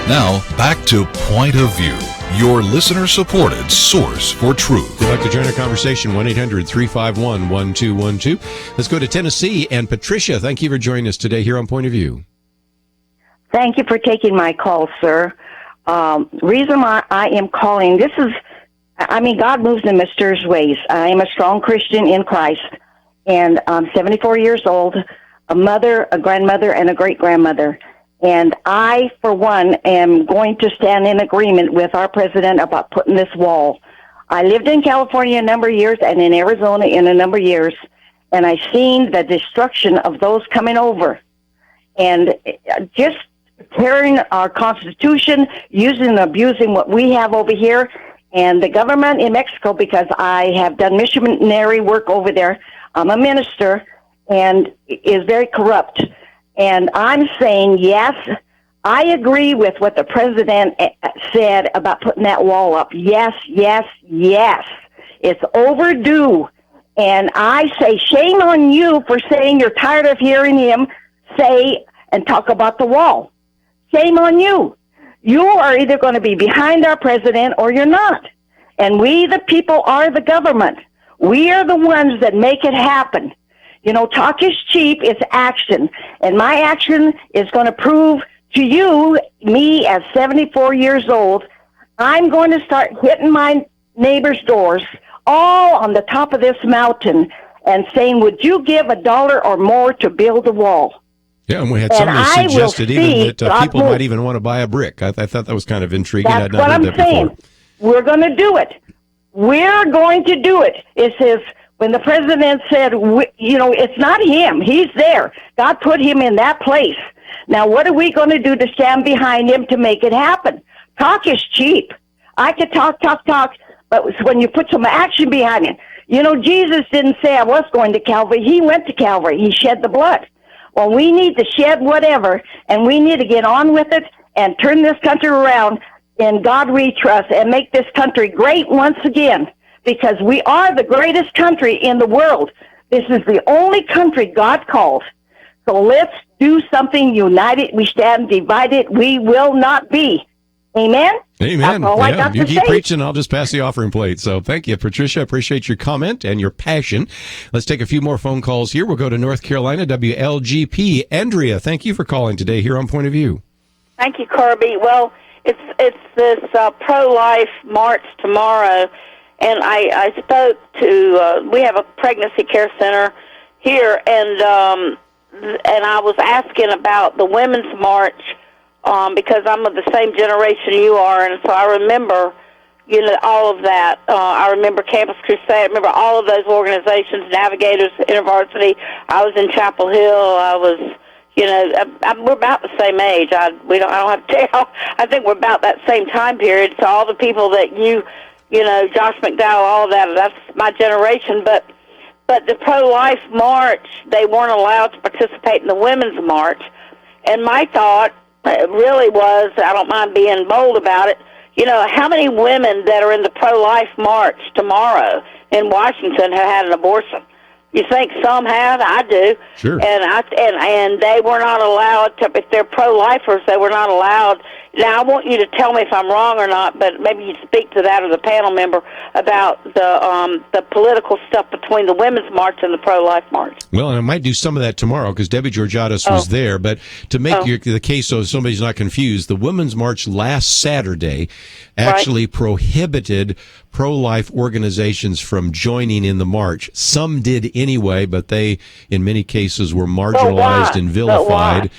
Now, back to Point of View, your listener-supported source for truth. If you'd like to join our conversation, 1-800-351-1212. Let's go to Tennessee. And Patricia, thank you for joining us today here on Point of View. Thank you for taking my call, sir. Reason why I am calling, God moves in mysterious ways. I am a strong Christian in Christ, and I'm 74 years old, a mother, a grandmother, and a great-grandmother. And I, for one, am going to stand in agreement with our president about putting this wall. I lived in California a number of years and in Arizona in a number of years, and I've seen the destruction of those coming over. And just tearing our Constitution, using and abusing what we have over here, and the government in Mexico, because I have done missionary work over there. I'm a minister, and is very corrupt. And I'm saying, yes, I agree with what the president said about putting that wall up. Yes, yes, yes. It's overdue. And I say, shame on you for saying you're tired of hearing him say and talk about the wall. Shame on you. You are either going to be behind our president or you're not. And we, the people, are the government. We are the ones that make it happen. You know, talk is cheap, it's action. And my action is going to prove to you, me at 74 years old, I'm going to start hitting my neighbors' doors all on the top of this mountain and saying, would you give $1 or more to build a wall? Yeah, and we had And somebody I will suggested even see that God people will- might even want to buy a brick. I thought that was kind of intriguing. That's I'd not what heard I'm that saying. before. We're going to do it. We're going to do it. It says, when the president said, it's not him. He's there. God put him in that place. Now, what are we going to do to stand behind him to make it happen? Talk is cheap. I could talk, but when you put some action behind it, Jesus didn't say I was going to Calvary. He went to Calvary. He shed the blood. Well, we need to shed whatever, and we need to get on with it and turn this country around. In God we trust, and make this country great once again, because we are the greatest country in the world. This is the only country God calls. So let's do something united. We stand divided. We will not be. Amen? Amen. That's all I got you to keep say. preaching, I'll just pass the offering plate. So thank you, Patricia. Appreciate your comment and your passion. Let's take a few more phone calls here. We'll go to North Carolina, WLGP. Andrea, thank you for calling today here on Point of View. Thank you, Kerby. Well, it's this pro-life march tomorrow, and I spoke to, we have a pregnancy care center here, and I was asking about the women's march, because I'm of the same generation you are, and so I remember, all of that. I remember Campus Crusade. I remember all of those organizations, Navigators, InterVarsity. I was in Chapel Hill. I was, we're about the same age. I don't have to tell. I think we're about that same time period. So all the people that Josh McDowell, all of that, that's my generation. But the pro-life march, they weren't allowed to participate in the women's march. And my thought really was, I don't mind being bold about it, how many women that are in the pro-life march tomorrow in Washington have had an abortion? You think some have? I do. Sure. And they were not allowed to, if they're pro-lifers, they were not allowed. Now, I want you to tell me if I'm wrong or not, but maybe you'd speak to that as a panel member about the political stuff between the Women's March and the pro-life march. Well, and I might do some of that tomorrow because Debbie Georgiadis was there. But to make the case so somebody's not confused, the Women's March last Saturday actually prohibited pro-life organizations from joining in the march. Some did anyway, but they, in many cases, were marginalized and vilified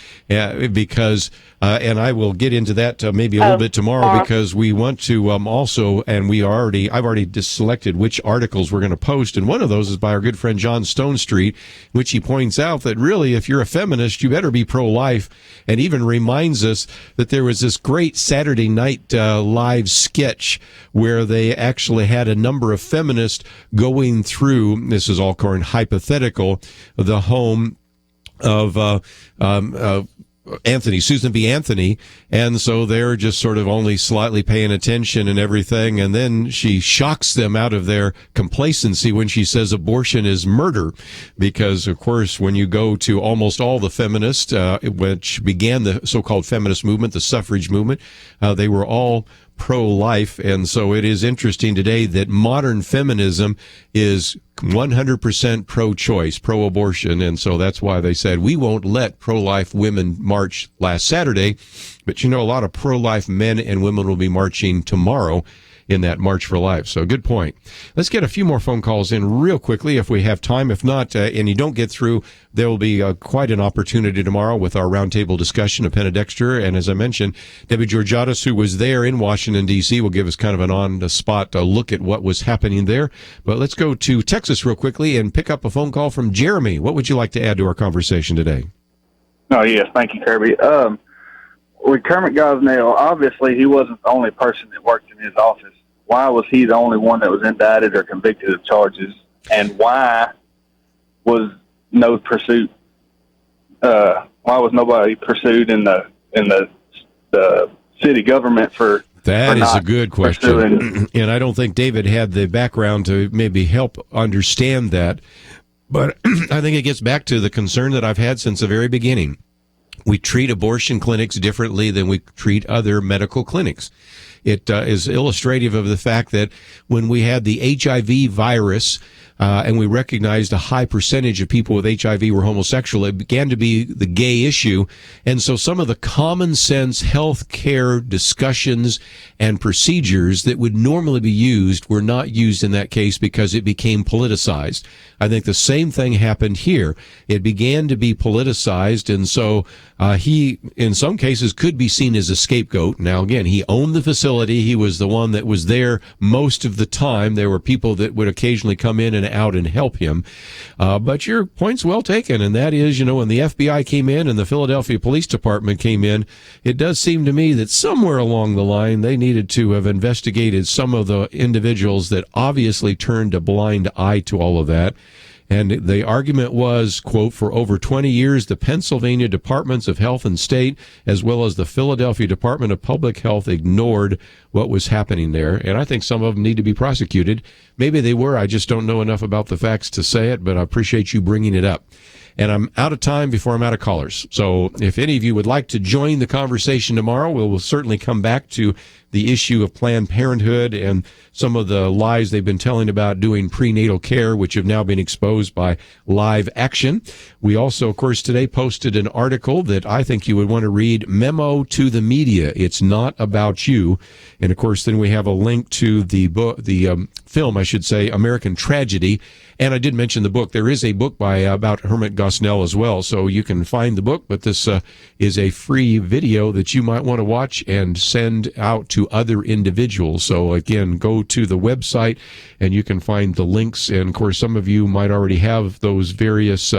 because, and I will get into that maybe a little bit tomorrow because we want to also, and I've already selected which articles we're going to post, and one of those is by our good friend John Stonestreet, which he points out that really, if you're a feminist, you better be pro-life, and even reminds us that there was this great Saturday night live sketch where they actually had a number of feminists going through, this is all current hypothetical, the home of Susan B. Anthony, and so they're just sort of only slightly paying attention and everything, and then she shocks them out of their complacency when she says abortion is murder, because, of course, when you go to almost all the feminists, which began the so-called feminist movement, the suffrage movement, they were all pro-life, and so it is interesting today that modern feminism is 100% pro-choice, pro-abortion, and so that's why they said we won't let pro-life women march last Saturday, but a lot of pro-life men and women will be marching tomorrow in that March for Life. So good point. Let's get a few more phone calls in real quickly if we have time. If not, and you don't get through, there will be quite an opportunity tomorrow with our roundtable discussion of Penna Dexter. And as I mentioned, Debbie Georgiadis, who was there in Washington, D.C., will give us kind of an on-the-spot look at what was happening there. But let's go to Texas real quickly and pick up a phone call from Jeremy. What would you like to add to our conversation today? Oh, yes. Thank you, Kerby. With Kermit Gosnell, obviously he wasn't the only person that worked in his office. Why was he the only one that was indicted or convicted of charges? And why was no pursuit? Why was nobody pursued in the city government for? That is a good question, and I don't think David had the background to maybe help understand that. But I think it gets back to the concern that I've had since the very beginning. We treat abortion clinics differently than we treat other medical clinics. It is illustrative of the fact that when we had the HIV virus, and we recognized a high percentage of people with HIV were homosexual, it began to be the gay issue. And so some of the common sense health care discussions and procedures that would normally be used were not used in that case because it became politicized. I think the same thing happened here. It began to be politicized, and so he, in some cases, could be seen as a scapegoat. Now, again, he owned the facility. He was the one that was there most of the time. There were people that would occasionally come in and out and help him. But your point's well taken, and that is, when the FBI came in and the Philadelphia Police Department came in, it does seem to me that somewhere along the line they needed to have investigated some of the individuals that obviously turned a blind eye to all of that. And the argument was, quote, for over 20 years, the Pennsylvania Departments of Health and State, as well as the Philadelphia Department of Public Health, ignored what was happening there. And I think some of them need to be prosecuted. Maybe they were. I just don't know enough about the facts to say it, but I appreciate you bringing it up. And I'm out of time before I'm out of callers. So if any of you would like to join the conversation tomorrow, we'll certainly come back to the issue of Planned Parenthood and some of the lies they've been telling about doing prenatal care, which have now been exposed by Live Action. We also, of course, today posted an article that I think you would want to read, Memo to the Media. It's Not About You. And, of course, then we have a link to the book, film, I should say, American Tragedy. And I did mention the book. There is a book about Kermit Gosnell as well, so you can find the book, but this is a free video that you might want to watch and send out to other individuals. So again, go to the website and you can find the links. And of course, some of you might already have those various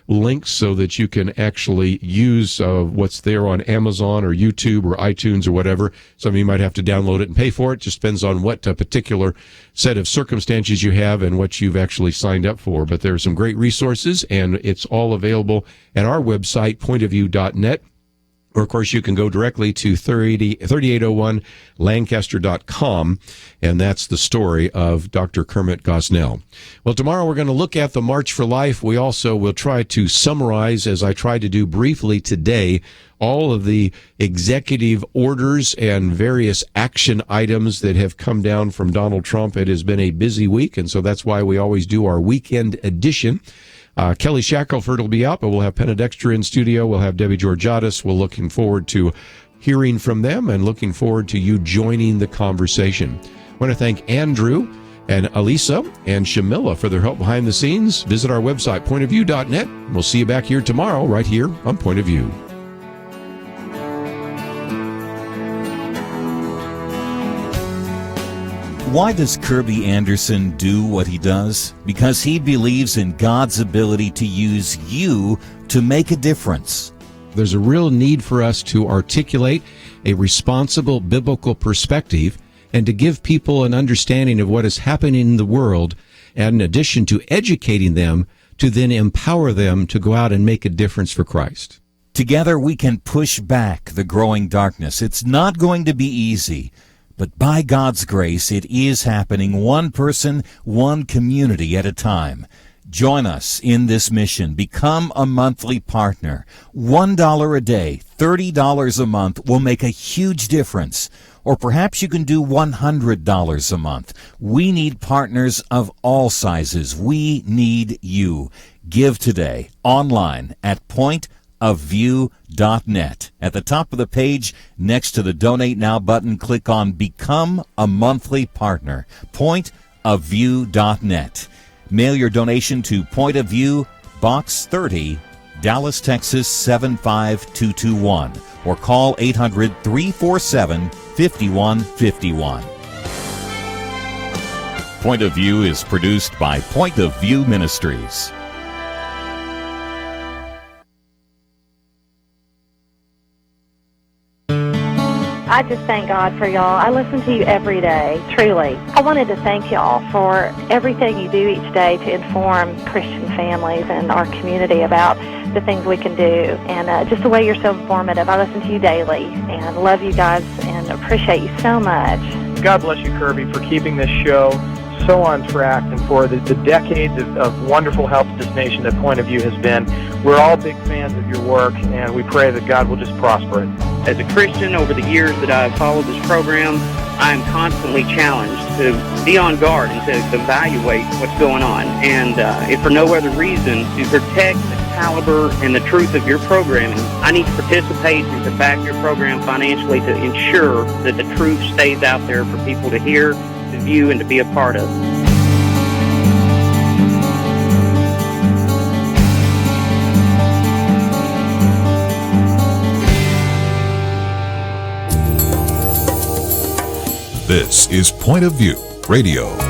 links so that you can actually use what's there on Amazon or YouTube or iTunes or whatever. Some of you might have to download it and pay for it. Just depends on what particular set of circumstances you have and what you've actually signed up for. But there are some great resources, and it's all available at our website, pointofview.net. Or, of course, you can go directly to 3801lancaster.com, and that's the story of Dr. Kermit Gosnell. Well, tomorrow we're going to look at the March for Life. We also will try to summarize, as I tried to do briefly today, all of the executive orders and various action items that have come down from Donald Trump. It has been a busy week, and so that's why we always do our weekend edition. Kelly Shackelford will be out, but we'll have Penna Dexter in studio. We'll have Debbie Georgiadis. We're looking forward to hearing from them and looking forward to you joining the conversation. I want to thank Andrew and Alisa and Shamila for their help behind the scenes. Visit our website, pointofview.net. We'll see you back here tomorrow, right here on Point of View. Why does Kerby Anderson do what he does? Because he believes in God's ability to use you to make a difference. There's a real need for us to articulate a responsible biblical perspective and to give people an understanding of what is happening in the world, and in addition to educating them, to then empower them to go out and make a difference for Christ. Together we can push back the growing darkness. It's not going to be easy. But by God's grace, it is happening one person, one community at a time. Join us in this mission. Become a monthly partner. $1 a day, $30 a month will make a huge difference. Or perhaps you can do $100 a month. We need partners of all sizes. We need you. Give today online at pointofview.net. At the top of the page, next to the Donate Now button, click on Become a Monthly Partner. Pointofview.net. Mail your donation to Point of View, Box 30, Dallas, Texas 75221, or call 800-347-5151. Point of View is produced by Point of View Ministries. I just thank God for y'all. I listen to you every day, truly. I wanted to thank y'all for everything you do each day to inform Christian families and our community about the things we can do, and just the way you're so informative. I listen to you daily and love you guys and appreciate you so much. God bless you, Kerby, for keeping this show so on track and for the decades of wonderful help to this nation that Point of View has been. We're all big fans of your work, and we pray that God will just prosper it. As a Christian, over the years that I've followed this program, I'm constantly challenged to be on guard and to evaluate what's going on. And if for no other reason, to protect the caliber and the truth of your programming, I need to participate and to back your program financially to ensure that the truth stays out there for people to hear, to view, and to be a part of. This is Point of View Radio.